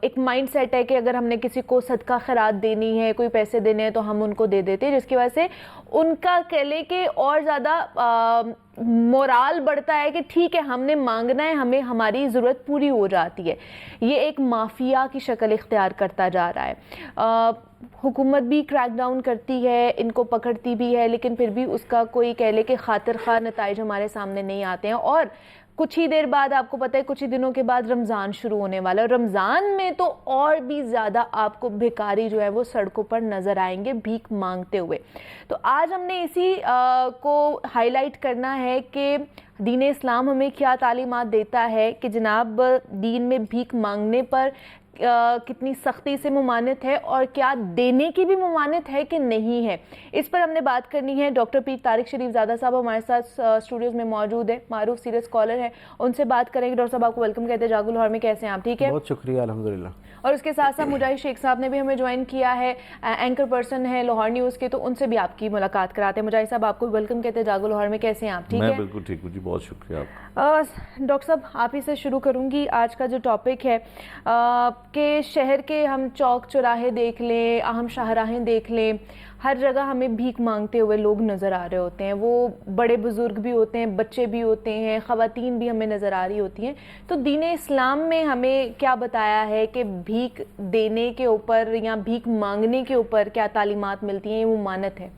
एक माइंड सेट है कि अगर हमने किसी को सदका खैरात देनी है, कोई पैसे देने हैं तो हम उनको दे देते हैं, जिसकी वजह से उनका कह ले कि और ज़्यादा मोराल बढ़ता है कि ठीक है हमने मांगना है, हमें हमारी ज़रूरत पूरी हो जाती है। ये एक माफिया की शक्ल इख्तियार करता जा रहा है। हुकूमत भी क्रैकडाउन करती है, इनको पकड़ती भी है, लेकिन फिर भी उसका कोई कह ले कि खातिर खा नताइज हमारे सामने नहीं आते हैं। और कुछ ही देर बाद, आपको पता है कुछ ही दिनों के बाद रमज़ान शुरू होने वाला है। रमज़ान में तो और भी ज़्यादा आपको भिखारी जो है वो सड़कों पर नज़र आएंगे भीख मांगते हुए। तो आज हमने इसी को हाईलाइट करना है कि दीन इस्लाम हमें क्या तालीमात देता है कि जनाब दीन में भीख मांगने पर कितनी सख्ती से ममानित है और क्या देने की भी ममानित है कि नहीं है, इस पर हमने बात करनी है। डॉक्टर पीर तारिक शरीफजादा साहब हमारे साथ स्टूडियोज़ में मौजूद है, मारूफ सीरियस स्कॉलर है, उनसे बात करेंगे। डॉक्टर साहब आपको वेलकम कहते हैं जागो लाहौर में, कैसे हैं आप? ठीक है, बहुत शुक्रिया, अल्हम्दुलिल्लाह। और उसके साथ साथ मुजाहिद शेख साहब ने भी हमें ज्वाइन किया है, एंकर पर्सन है लाहौर न्यूज़ के, तो उनसे भी आपकी मुलाकात कराते हैं। मुजाहिद साहब आपको वेलकम कहते हैं जागो लाहौर में, कैसे हैं आप? ठीक है, मैं बिल्कुल ठीक हूँ जी, बहुत शुक्रिया आपका। डॉक्टर साहब आप ही से शुरू करूंगी। आज का जो टॉपिक है कि शहर के हम चौक चौराहे देख लें, अहम शाहराहें देख लें, हर जगह हमें भीख मांगते हुए लोग नज़र आ रहे होते हैं। वो बड़े बुजुर्ग भी होते हैं, बच्चे भी होते हैं, ख़वातीन भी हमें नज़र आ रही होती हैं। तो दीन इस्लाम में हमें क्या बताया है कि भीख देने के ऊपर या भीख मांगने के ऊपर क्या तालीमात मिलती हैं, ये मुमानत है?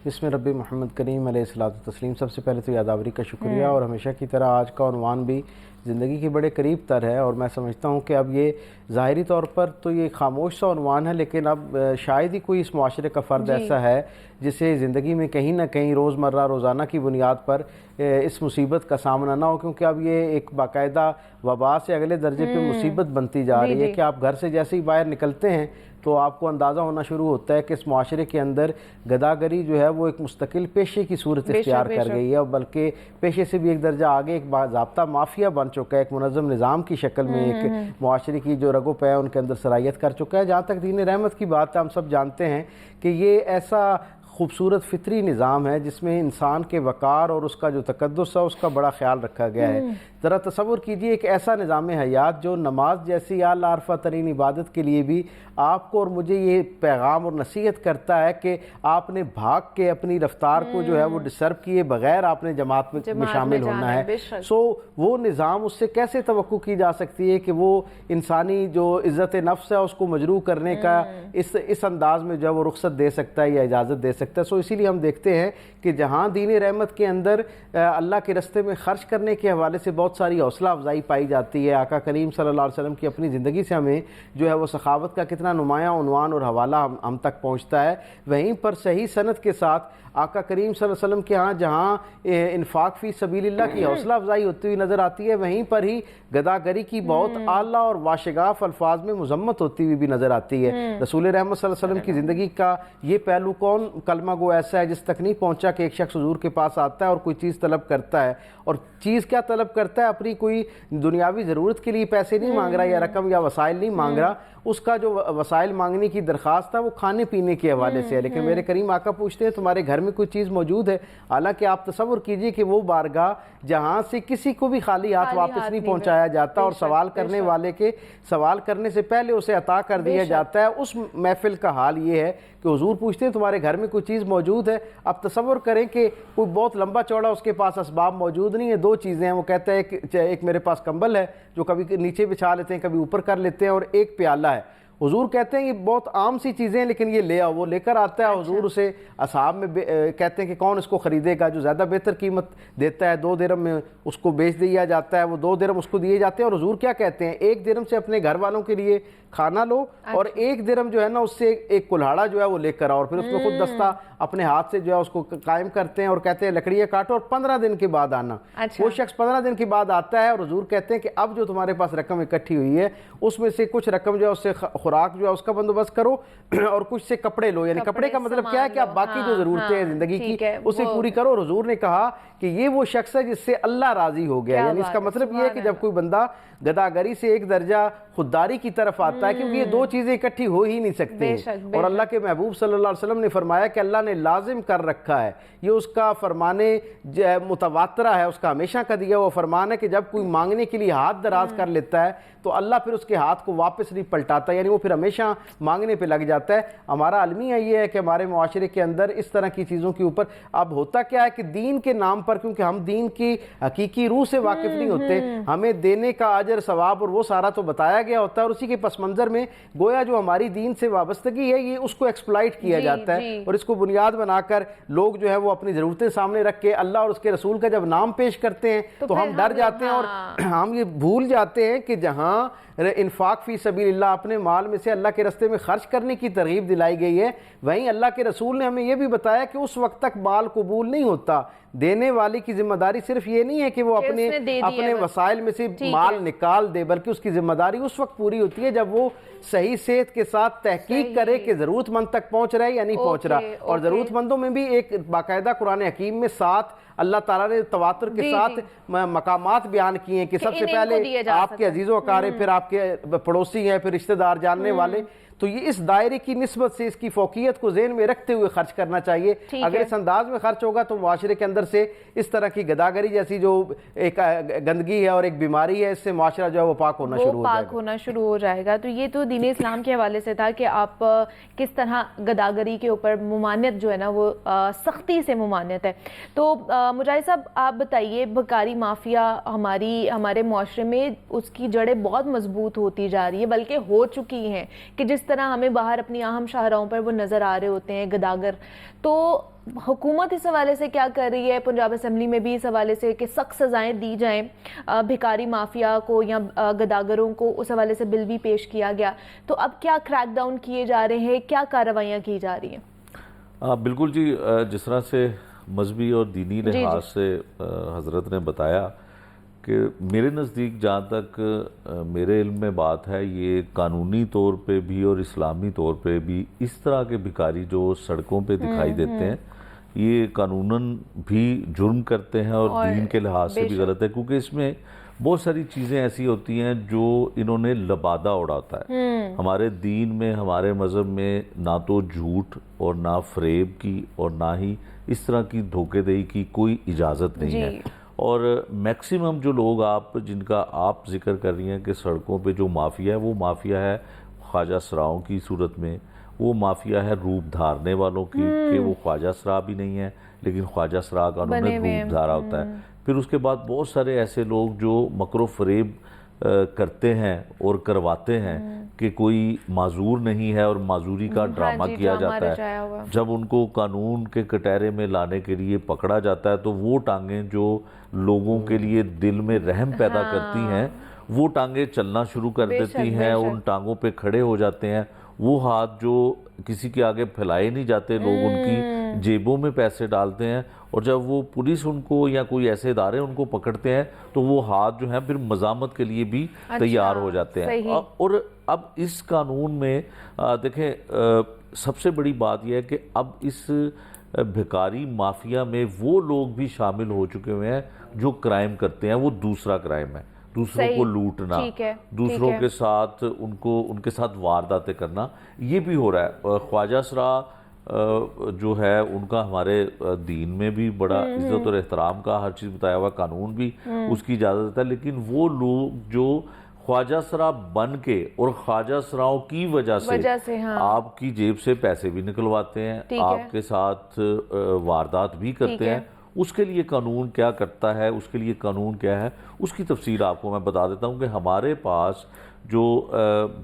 इसमें रब्बी मोहम्मद करीम अलैहिस्सलातु तस्लीम, सबसे पहले तो यादावरी का शुक्रिया, और हमेशा की तरह आज का उन्वान भी ज़िंदगी के बड़े करीब तर है। और मैं समझता हूँ कि अब ये ज़ाहिरी तौर पर तो ये खामोश सा उन्वान है, लेकिन अब शायद ही कोई इस माशरे का फ़र्द ऐसा है जिसे ज़िंदगी में कहीं ना कहीं रोज़मर्रा रोज़ाना की बुनियाद पर इस मुसीबत का सामना ना हो, क्योंकि अब ये एक बाकायदा वबा से अगले दर्जे पे मुसीबत बनती जा रही है कि आप घर से जैसे ही बाहर निकलते हैं तो आपको अंदाज़ा होना शुरू होता है कि इस माशरे के अंदर गदागरी जो है वो एक मुस्तकिल पेशे की सूरत इख्तियार कर गई है, और बल्कि पेशे से भी एक दर्जा आगे एक बाज़ाब्ता माफिया बन चुका है, एक मुनज़्ज़म निज़ाम की शक्ल में एक माशरे की जो रगो पे उनके अंदर सराहियत कर चुका है। जहाँ तक दीन रहमत की बात है, हम सब जानते हैं कि ये ऐसा खूबसूरत फितरी निज़ाम है जिसमें इंसान के वक़ार और उसका जो तकद्दुस है उसका बड़ा ख्याल रखा गया है। ज़रा तसव्वुर कीजिए एक ऐसा निज़ाम हयात जो नमाज जैसी आला अरफा तरीन इबादत के लिए भी आपको और मुझे ये पैगाम और नसीहत करता है कि आपने भाग के अपनी रफ्तार को जो है वो डिस्टर्ब किए बगैर आपने जमात में शामिल होना है। सो वो निज़ाम उससे कैसे तवक्को की जा सकती है कि वो इंसानी जो इज़्ज़त नफ्स है उसको मजरू करने का इस अंदाज में जो है वो रुख्सत दे सकता है या इजाज़त दे सकता है। सो इसीलिए हम देखते हैं कि जहाँ दीन रहमत के अंदर अल्लाह के रस्ते में खर्च करने के हवाले से बहुत सारी हौसला अफजाई पाई जाती है। आका करीम सल्लल्लाहु अलैहि वसल्लम की अपनी ज़िंदगी से हमें जो है वो सखावत का कितना नुमायाँ उन्वान और हवाला हम तक पहुँचता है। वहीं पर सही सनद के साथ आका करीम सल्लल्लाहु अलैहि वसल्लम के यहाँ जहाँ इन्फाक फ़ी सबीलिल्लाह की हौसला अफजाई होती हुई नज़र आती है, वहीं पर ही गदागरी की बहुत आला और वाशगाफ अल्फाज में मुजम्मत होती हुई भी नज़र आती है। रसूल रहमत सल्लल्लाहु अलैहि वसल्लम की ज़िंदगी का ये पहलू कौन कलमा गो ऐसा है जिस तक नहीं पहुँचा कि एक शख्स हुजूर के पास आता है और कोई चीज़ तलब करता है, और चीज़ क्या तलब करता है, अपनी कोई दुनियावी ज़रूरत के लिए पैसे नहीं मांग रहा या रकम या वसाइल नहीं मांग रहा, उसका जो वसाइल मांगने की दरख्वास्त है वो खाने पीने के हवाले से है। लेकिन मेरे करीम आका पूछते हैं तुम्हारे घर में कोई चीज़ मौजूद है? हालांकि आप तसव्वुर कीजिए कि वो बारगाह जहाँ से किसी को भी खाली हाथ वापस नहीं पहुँचाया जाता, और सवाल करने वाले के सवाल करने से पहले उसे अता कर दिया जाता है। उस महफिल का हाल ये है कि हुजूर पूछते हैं तुम्हारे घर में कोई चीज़ मौजूद है? अब तसव्वुर करें कि कोई बहुत लंबा चौड़ा उसके पास असबाब मौजूद नहीं है, दो चीज़ें हैं। वो कहता है कि एक मेरे पास कंबल है जो कभी नीचे बिछा लेते हैं, कभी ऊपर कर लेते हैं, और एक प्याला है। हुजूर कहते हैं ये बहुत आम सी चीज़ें हैं लेकिन ये ले आओ। वो लेकर आता है, हुजूर उसे असहाब में कहते हैं कि कौन इसको ख़रीदेगा, जो ज़्यादा बेहतर कीमत देता है 2 दिरहम में उसको बेच दिया जाता है, वो 2 दिरहम उसको दिए जाते हैं। और हुजूर क्या कहते हैं, 1 दिरहम से अपने घर वालों के लिए खाना लो, और 1 दिरहम जो है ना उससे एक कुल्हाड़ा जो है वो लेकर आओ, और फिर उसमें खुद दस्ता अपने हाथ से जो है उसको कायम करते हैं और कहते हैं लकड़ियाँ काटो और 15 दिन के बाद आना। वो शख्स 15 दिन के बाद आता है और हुजूर कहते हैं कि अब जो तुम्हारे पास रकम इकट्ठी हुई है उसमें से कुछ रकम जो है उससे खुराक जो है उसका बंदोबस्त करो और कुछ से कपड़े लो। यानी कपड़े का मतलब क्या है कि आप बाकी जो जरूरतें हैं जिंदगी की उसे पूरी करो। और हुजूर ने कहा कि ये वो शख्स है जिससे अल्लाह राजी हो गया। यानी इसका मतलब ये है कि जब कोई बंदा गदागरी से एक दर्जा खुददारी की तरफ आता है, क्योंकि ये दो चीजें इकट्ठी हो ही नहीं सकती। और अल्लाह के महबूब सल्लल्लाहु अलैहि वसल्लम ने फरमाया कि अल्लाह ने लाजिम कर रखा है, ये उसका फरमाने मुतवातरा है, उसका हमेशा का दिया वो फरमान है कि जब कोई मांगने के लिए हाथ दराज कर लेता है तो अल्लाह फिर उसके हाथ को वापस नहीं पलटाता, यानी वो फिर हमेशा मांगने पे लग जाता है। हमारा अलमिया ये है कि हमारे मुआशरे के अंदर इस तरह की चीज़ों के ऊपर अब होता क्या है कि दीन के नाम पर, क्योंकि हम दीन की हकीकी रूह से वाकिफ नहीं होते, हमें देने का अजर सवाब और वो सारा तो बताया गया होता है, और उसी के पस मंज़र में गोया जो हमारी दीन से वाबस्तगी है ये उसको एक्सप्लॉइट किया जाता है और इसको बुनियाद बनाकर लोग जो है वो अपनी ज़रूरतें सामने रख के अल्लाह और उसके रसूल का जब नाम पेश करते हैं तो हम डर जाते हैं और हम ये भूल जाते हैं कि जहाँ इन्फाक फी सबीलिल्लाह अपने माल में से अल्लाह के रास्ते में खर्च करने की की तरगीब दिलाई गई है। वहीं अल्लाह के रसूल ने हमें यह भी बताया कि उस वक्त तक माल कबूल नहीं होता। देने वाले की जिम्मेदारी सिर्फ ये नहीं है कि वो अपने वसाइल में से माल निकाल दे, बल्कि उसकी जिम्मेदारी उस वक्त पूरी होती है जब वो सही सेहत के साथ तहकीक करे कि ज़रूरतमंद तक पहुंच रहा है या नहीं पहुंच रहा। और ज़रूरतमंदों में भी एक बाकायदा कुरान हकीम में 7 अल्लाह ताला ने तवातुर के साथ मकामात बयान किए हैं कि सबसे पहले आपके अजीज़ व अकारे, फिर आपके पड़ोसी हैं, फिर रिश्तेदार, जानने वाले। तो ये इस दायरे की निस्बत से इसकी फोकियत को ज़हन में रखते हुए खर्च करना चाहिए। अगर इस अंदाज में खर्च होगा तो माशरे के अंदर से इस तरह की गदागरी जैसी जो एक गंदगी है और एक बीमारी है, इससे माशरा जो है वो पाक होना शुरू हो जाएगा। तो ये तो दीन इस्लाम के हवाले से था कि आप किस तरह गदागरी के ऊपर मुमानियत जो है ना वो सख्ती से मुमानियत है। तो मुजाहिद साहब आप बताइए, भिखारी माफिया हमारे मुआशरे में उसकी जड़ें बहुत मजबूत होती जा रही है, बल्कि हो चुकी हैं कि जिस तरह हमें बाहर अपनी अहम शाहराहों पर वो नज़र आ रहे होते हैं गदागर। तो हुकूमत इस हवाले से क्या कर रही है? पंजाब असम्बली में भी इस हवाले से कि सख्त सज़ाएं दी जाएं भिखारी माफिया को या गदागरों को, उस हवाले से बिल भी पेश किया गया। तो अब क्या क्रैकडाउन किए जा रहे हैं, क्या कार्रवाइयाँ की जा रही हैं? बिल्कुल जी, जिस तरह से मजहबी और दीनी लिहाज से हज़रत ने बताया कि मेरे नज़दीक जहाँ तक मेरे इल्म में बात है, ये कानूनी तौर पे भी और इस्लामी तौर पे भी इस तरह के भिखारी जो सड़कों पे दिखाई देते हैं, ये कानूनन भी जुर्म करते हैं और दीन के लिहाज से भी गलत है, क्योंकि इसमें बहुत सारी चीज़ें ऐसी होती हैं जो इन्होंने लबादा उड़ाता है। हमारे दीन में, हमारे मज़हब में ना तो झूठ और ना फरेब की और ना ही इस तरह की धोखेदही की कोई इजाज़त नहीं है। और मैक्सिमम जो लोग जिनका आप जिक्र कर रही हैं कि सड़कों पे जो माफिया है, वो माफिया है ख्वाजा सराओं की सूरत में, वो माफिया है रूप धारने वालों की, कि वो ख्वाजा सरा भी नहीं है लेकिन ख्वाजा सरा का उन्होंने रूप धारा होता है। फिर उसके बाद बहुत सारे ऐसे लोग जो मकरो फरेब करते हैं और करवाते हैं कि कोई माजूर नहीं है और माजूरी का ड्रामा किया जाता है। जब उनको कानून के कटहरे में लाने के लिए पकड़ा जाता है तो वो टांगें जो लोगों के लिए दिल में रहम पैदा करती हैं, वो टांगें चलना शुरू कर देती हैं, उन टांगों पे खड़े हो जाते हैं। वो हाथ जो किसी के आगे फैलाए नहीं जाते, लोग उनकी जेबों में पैसे डालते हैं, और जब वो पुलिस उनको या कोई ऐसे इदारे उनको पकड़ते हैं तो वो हाथ जो है फिर मजामत के लिए भी तैयार हो जाते हैं। और अब इस कानून में देखें, सबसे बड़ी बात यह है कि अब इस भिखारी माफिया में वो लोग भी शामिल हो चुके हुए हैं जो क्राइम करते हैं। वो दूसरा क्राइम है, दूसरों को लूटना, दूसरों के साथ उनके साथ वारदातें करना, ये भी हो रहा है। ख्वाजा सरा जो है उनका हमारे दीन में भी बड़ा इज्जत और एहतराम का हर चीज़ बताया हुआ, कानून भी उसकी इजाज़त देता है। लेकिन वो लोग जो ख्वाजा सरा बन के और ख्वाजा सराओं की वजह से आपकी जेब से पैसे भी निकलवाते हैं, आपके साथ वारदात भी करते हैं, उसके लिए कानून क्या करता है, उसके लिए कानून क्या है, उसकी तफसील आपको मैं बता देता हूँ कि हमारे पास जो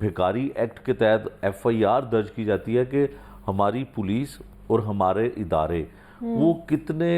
भिखारी एक्ट के तहत FIR दर्ज की जाती है कि हमारी पुलिस और हमारे इदारे वो कितने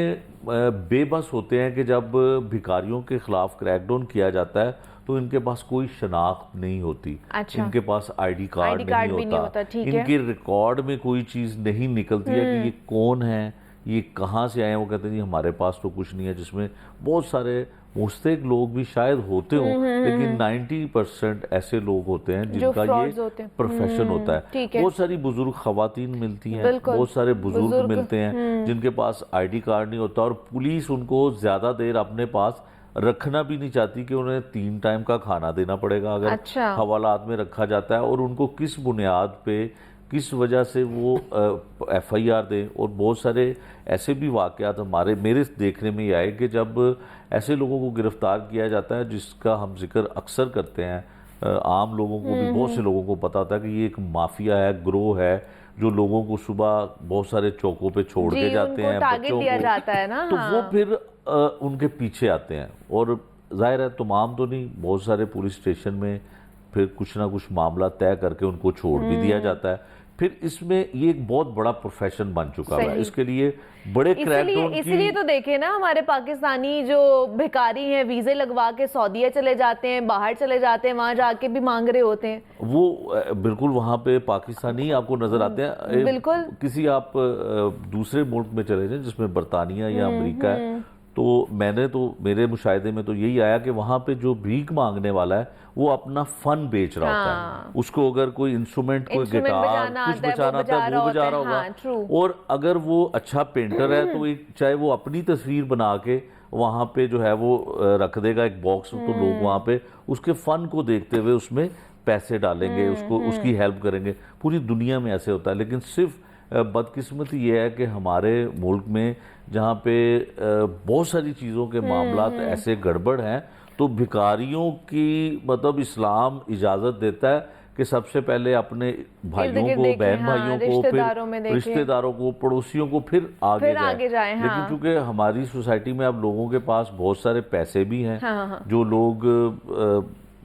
बेबस होते हैं कि जब भिखारियों के खिलाफ क्रैकडाउन किया जाता है तो इनके पास कोई शनाख्त नहीं होती। इनके पास ID कार्ड नहीं होता, इनके रिकॉर्ड में कोई चीज़ नहीं निकलती है कि ये कौन है, ये कहाँ से आए हैं। वो कहते हैं जी हमारे पास तो कुछ नहीं है, जिसमें बहुत सारे मुस्तैक लोग भी शायद होते हों, लेकिन 90% ऐसे लोग होते हैं जिनका ये प्रोफेशन होता है। बहुत सारी बुजुर्ग खवातीन मिलती हैं, बहुत सारे बुजुर्ग मिलते हैं जिनके पास ID कार्ड नहीं होता, और पुलिस उनको ज़्यादा देर अपने पास रखना भी नहीं चाहती कि उन्हें 3 टाइम का खाना देना पड़ेगा अगर हवालात में रखा जाता है, और उनको किस बुनियाद पे, किस वजह से वो FIR दें। और बहुत सारे ऐसे भी वाक़यात मेरे देखने में ये आए कि जब ऐसे लोगों को गिरफ्तार किया जाता है जिसका हम जिक्र अक्सर करते हैं, आम लोगों को भी, बहुत से लोगों को पता होता है कि ये एक माफिया है, ग्रोह है, जो लोगों को सुबह बहुत सारे चौकों पे छोड़ के जाते हैं, बच्चों को जाता है ना, तो वो फिर उनके पीछे आते हैं। और जाहिर है तमाम तो नहीं, बहुत सारे पुलिस स्टेशन में फिर कुछ ना कुछ मामला तय करके उनको छोड़ भी दिया जाता है। फिर इसमें ये एक बहुत बड़ा प्रोफेशन बन चुका है, इसके लिए बड़े क्रैकडाउन इसलिए तो देखे ना हमारे पाकिस्तानी जो भिखारी हैं वीजे लगवा के सऊदीया चले जाते हैं, बाहर चले जाते हैं, वहां जाके भी मांग रहे होते हैं। वो बिल्कुल वहां पे पाकिस्तानी आपको नजर आते हैं। बिल्कुल। किसी आप दूसरे मुल्क में चले जाएं जिसमें बरतानिया या अमेरिका है, तो मेरे मुशाहिदे में तो यही आया कि वहां पे जो भीख मांगने वाला है वो अपना फन बेच रहा होता है। उसको अगर कोई इंस्ट्रूमेंट, कोई गिटार कुछ बजाना आता है वो बजा रहा होगा। और अगर वो अच्छा पेंटर है तो चाहे वो अपनी तस्वीर बना के वहां पे जो है वो रख देगा एक बॉक्स, तो लोग वहां पे उसके फन को देखते हुए उसमें पैसे डालेंगे, उसकी हेल्प करेंगे। पूरी दुनिया में ऐसे होता है। लेकिन सिर्फ बदकिस्मती ये है कि हमारे मुल्क में जहाँ पे बहुत सारी चीज़ों के मामलात ऐसे गड़बड़ हैं, तो भिखारियों की मतलब इस्लाम इजाज़त देता है कि सबसे पहले अपने भाइयों को, बहन भाइयों को, फिर रिश्तेदारों को, पड़ोसियों को, फिर आगे जाए। लेकिन चूंकि हमारी सोसाइटी में अब लोगों के पास बहुत सारे पैसे भी हैं, जो लोग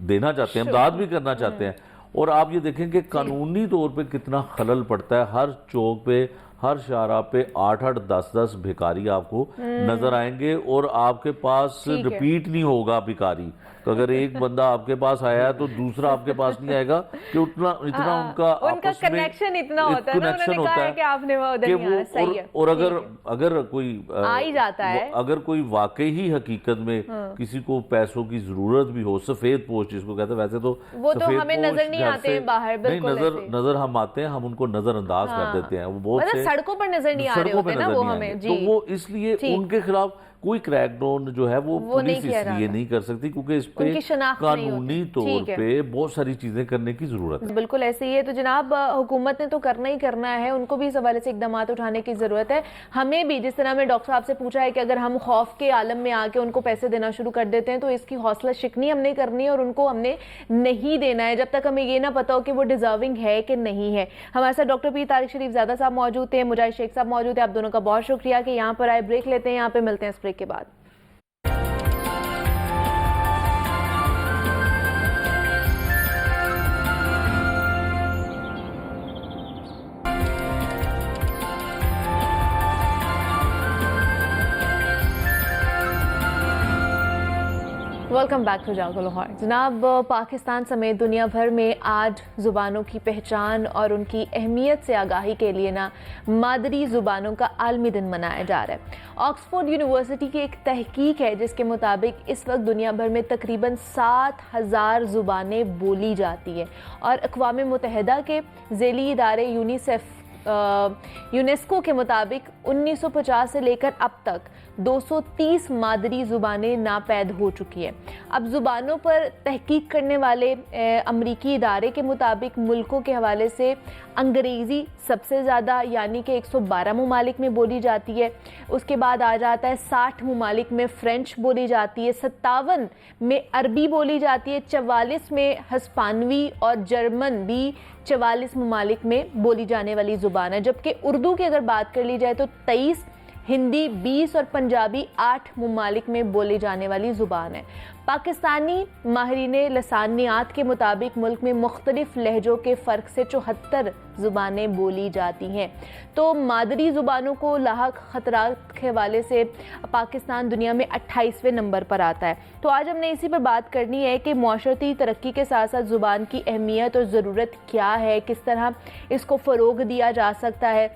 देना चाहते हैं, इमदाद भी करना चाहते हैं, और आप ये देखें कि कानूनी तौर पे कितना खलल पड़ता है। हर चौक पे, हर शाहरा पे 8-8, 10-10 भिखारी आपको नजर आएंगे, और आपके पास रिपीट नहीं होगा भिखारी। तो अगर एक बंदा आपके पास आया है तो दूसरा आपके पास नहीं आएगा, कि इतना उनका कनेक्शन इतना होता है ना, उन्होंने कहा है कि आपने वो उधर नहीं आना, सही है। और अगर कोई आ ही जाता है, अगर कोई वाकई ही हकीकत में किसी को पैसों की जरूरत भी हो, सफेद पोस्ट जिसको कहते हैं, वैसे तो वो तो हमें नजर नहीं आते हैं बाहर, बिल्कुल नजर हम आते हैं, हम उनको नजरअंदाज कर देते हैं। वो बहुत से सड़कों पर नजर नहीं आ रहे होते ना वो हमें, तो वो इसलिए उनके खिलाफ कोई क्रैकडाउन जो है वो पुलिस इसलिए नहीं कर सकती क्योंकि इस पे कानूनी तौर पे बहुत सारी चीजें करने की जरूरत है। बिल्कुल ऐसे ही है। तो जनाब हुकूमत ने तो करना ही करना है, उनको भी इस हवाले से इकदाम उठाने की जरूरत है। हमें भी, जिस तरह मैं डॉक्टर साहब से पूछा है कि अगर हम खौफ के आलम में आके उनको पैसे देना शुरू कर देते हैं तो इसकी हौसला शिकनी हमने करनी है और उनको हमने नहीं देना है जब तक हमें ये ना पता हो कि वो डिजर्विंग है कि नहीं है। हमारे साथ डॉक्टर पीर तारिक शरीफ ज़्यादा साहब मौजूद थे, मुजाहिद शेख साहब मौजूद है। आप दोनों का बहुत शुक्रिया कि यहाँ पर आए। ब्रेक लेते हैं, यहाँ पे मिलते हैं इस ब्रेक के बाद। वेलकम बैक टू जागो लाहौर। जनाब, पाकिस्तान समेत दुनिया भर में आज ज़ुबानों की पहचान और उनकी अहमियत से आगाही के लिए ना मादरी ज़ुबानों का आलमी दिन मनाया जा रहा है। ऑक्सफोर्ड यूनिवर्सिटी की एक तहकीक है जिसके मुताबिक इस वक्त दुनिया भर में तकरीबन 7,000 ज़ुबानें बोली जाती हैं और अक़वाम मुत्तहिदा के ज़ेली इदारे यूनेस्को के मुताबिक 1950 से लेकर अब तक 230 मादरी ज़ुबानें नापैद हो चुकी हैं। अब ज़ुबानों पर तहकीक करने वाले अमरीकी इदारे के मुताबिक मुल्कों के हवाले से अंग्रेज़ी सबसे ज़्यादा यानी कि 112 ममालिक में बोली जाती है। उसके बाद आ जाता है 60 ममालिक में फ़्रेंच बोली जाती है, 57 में अरबी बोली जाती है, 44 में हस्पानवी और जर्मन भी 44 ममालिक में बोली जाने वाली ज़ुबान है। जबकि उर्दू की अगर बात कर ली जाए तो 23, हिंदी 20 और पंजाबी 8 ममालिक में बोली जाने वाली ज़ुबान है। पाकिस्तानी माहिरीन लसानियात के मुताबिक मुल्क में मुख्तलिफ लहजों के फ़र्क से 74 ज़ुबानें बोली जाती हैं। तो मादरी ज़ुबानों को लाहक ख़तरात के हवाले से पाकिस्तान दुनिया में 28वें नंबर पर आता है। तो आज हमने इसी पर बात करनी है कि मुआशरती तरक्की के साथ साथ ज़ुबान की अहमियत और ज़रूरत क्या है, किस तरह इसको फ़रोग़ दिया जा सकता है।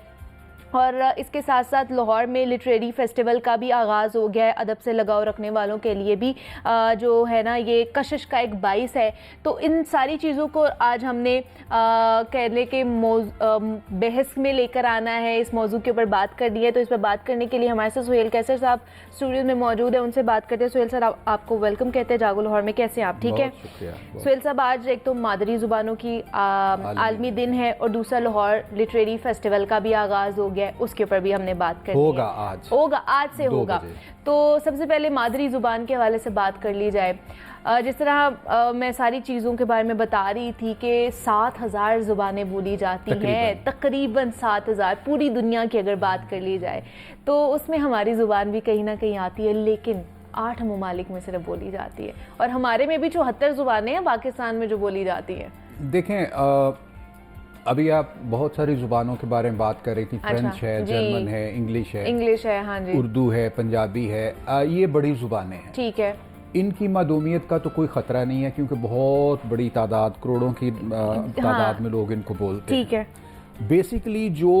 और इसके साथ साथ लाहौर में लिटरेरी फेस्टिवल का भी आगाज़ हो गया है। अदब से लगाव रखने वालों के लिए भी जो है ना ये कशिश का एक बाइस है। तो इन सारी चीज़ों को आज हमने कहने के बहस में लेकर आना है, इस मौजू के ऊपर बात करनी है। तो इस पर बात करने के लिए हमारे साथ सुहेल कैसर साहब स्टूडियो में मौजूद है, उनसे बात करते हैं। सुहेल सर, आपको वेलकम कहते हैं जागो लाहौर में, कैसे हैं आप? ठीक है सुहेल साहब, आज एक तो मादरी ज़ुबानों की आलमी दिन है और दूसरा लाहौर लिटरेरी फेस्टिवल का भी आगाज़ हो गया, उसके ऊपर भी हमने बात करनी होगा आज से होगा। तो सबसे पहले मादरी ज़ुबान के हवाले से बात कर ली जाए। जिस तरह मैं सारी चीज़ों के बारे में बता रही थी कि 7,000 ज़ुबानें बोली जाती हैं, तकरीबन 7,000 पूरी दुनिया की अगर बात कर ली जाए तो उसमें हमारी ज़ुबान भी कहीं ना कहीं आती है, लेकिन 8 ममालिक में सिर्फ बोली जाती है और हमारे में भी 74 ज़ुबानें हैं पाकिस्तान में जो बोली जाती हैं। देखें, अभी आप बहुत सारी ज़ुबानों के बारे में बात कर रही थी। फ्रेंच है, जी। जर्मन है, इंग्लिश है, हाँ जी, उर्दू है, पंजाबी है, ये बड़ी ज़ुबानें हैं। ठीक है। इनकी मादूमियत का तो कोई ख़तरा नहीं है क्योंकि बहुत बड़ी तादाद, करोड़ों की तादाद में लोग इनको बोलते हैं। ठीक है। बेसिकली जो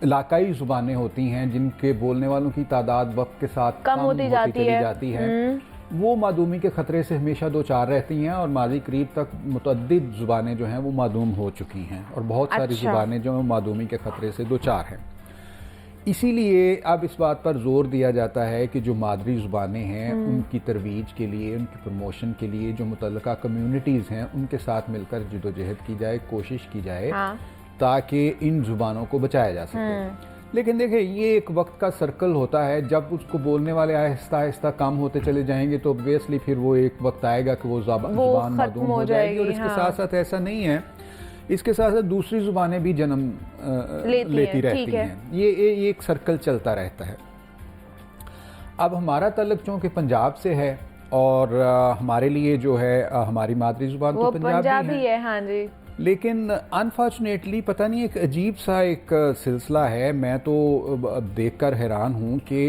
इलाकाई ज़ुबानें होती हैं जिनके बोलने वालों की तादाद वक्त के साथ कम होती जाती है वो मादूमी के ख़तरे से हमेशा दो चार रहती हैं और माजी करीब तक मुतअद्दिद ज़ुबानें जो हैं वो मादूम हो चुकी हैं और बहुत सारी ज़ुबानें जो हैं मादूमी के ख़तरे से दो चार हैं। इसीलिए अब इस बात पर जोर दिया जाता है कि जो मादरी ज़ुबानें हैं उनकी तरवीज के लिए, उनकी प्रमोशन के लिए जो मुतल्लका कम्युनिटीज़ हैं उनके साथ मिलकर जदोजहद की जाए, कोशिश की जाए ताकि इन ज़ुबानों को बचाया जा सके। लेकिन देखिए ये एक वक्त का सर्कल होता है, जब उसको बोलने वाले आहिस्ता आहिस्ता कम होते चले जाएंगे तो ऑब्वियसली फिर वो एक वक्त आएगा कि वो ज़ुबान मादूम हो जाएगी। और इसके साथ साथ ऐसा नहीं है, इसके साथ साथ दूसरी ज़ुबानें भी जन्म लेती रहती हैं। ये एक सर्कल चलता रहता है। अब हमारा तल्लुक चूँकि पंजाब से है और हमारे लिए जो है हमारी मादरी ज़ुबान तो पंजाबी है। हाँ जी। लेकिन अनफॉर्चुनेटली पता नहीं एक अजीब सा एक सिलसिला है, मैं तो देखकर हैरान हूँ कि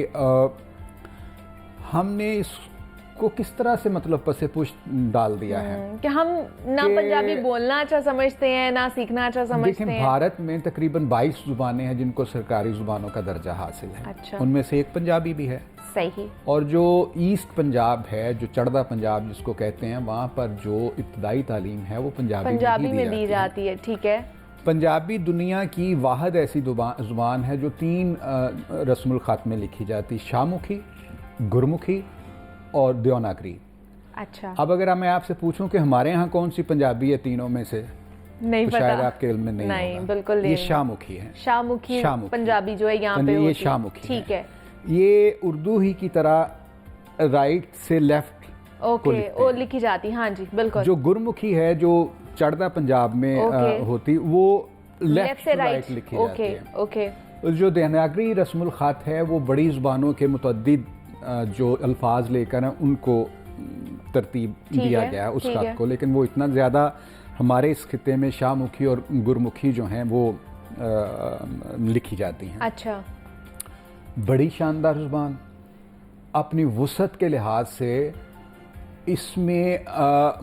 हमने इसको किस तरह से मतलब पसे पुष्ट डाल दिया है कि हम ना पंजाबी बोलना अच्छा समझते हैं ना सीखना अच्छा समझते हैं। भारत में तकरीबन 22 ज़ुबानें हैं जिनको सरकारी ज़ुबानों का दर्जा हासिल है। अच्छा। उनमें से एक पंजाबी भी है। सही। और जो ईस्ट पंजाब है, जो चढ़दा पंजाब जिसको कहते हैं, वहाँ पर जो इब्तदाई तालीम है वो पंजाबी में दी जाती है। ठीक है। पंजाबी दुनिया की वाहिद ऐसी ज़ुबान है जो 3 रस्मुल ख़त में लिखी जाती, शाहमुखी, गुरमुखी और देवनागरी। अच्छा। अब अगर मैं आपसे पूछूं कि हमारे यहाँ कौन सी पंजाबी है तीनों में से, नहीं तो पता। शायद आपके इल्म में नहीं होगा। बिल्कुल नहीं। ये शाहमुखी है। शाहमुखी पंजाबी जो है यहाँ पे ये शाहमुखी ठीक है। ये उर्दू ही की तरह राइट से लेफ्ट वो लिखी जाती। हाँ जी बिल्कुल। जो गुरमुखी है जो चढ़दा पंजाब में होती वो लेफ्ट से राइट लिखी जाती है। ओके। जो देवनागरी रस्मुल ख़त है वो बड़ी ज़ुबानों के मुतअद्दिद जो अल्फाज लेकर हैं उनको तरतीब दिया गया है उस ख़त को, लेकिन वो इतना ज़्यादा हमारे इस खिते में शाहमुखी और गुरमुखी जो हैं वो लिखी जाती हैं। अच्छा। बड़ी शानदार ज़ुबान, अपनी वुसअत के लिहाज से इसमें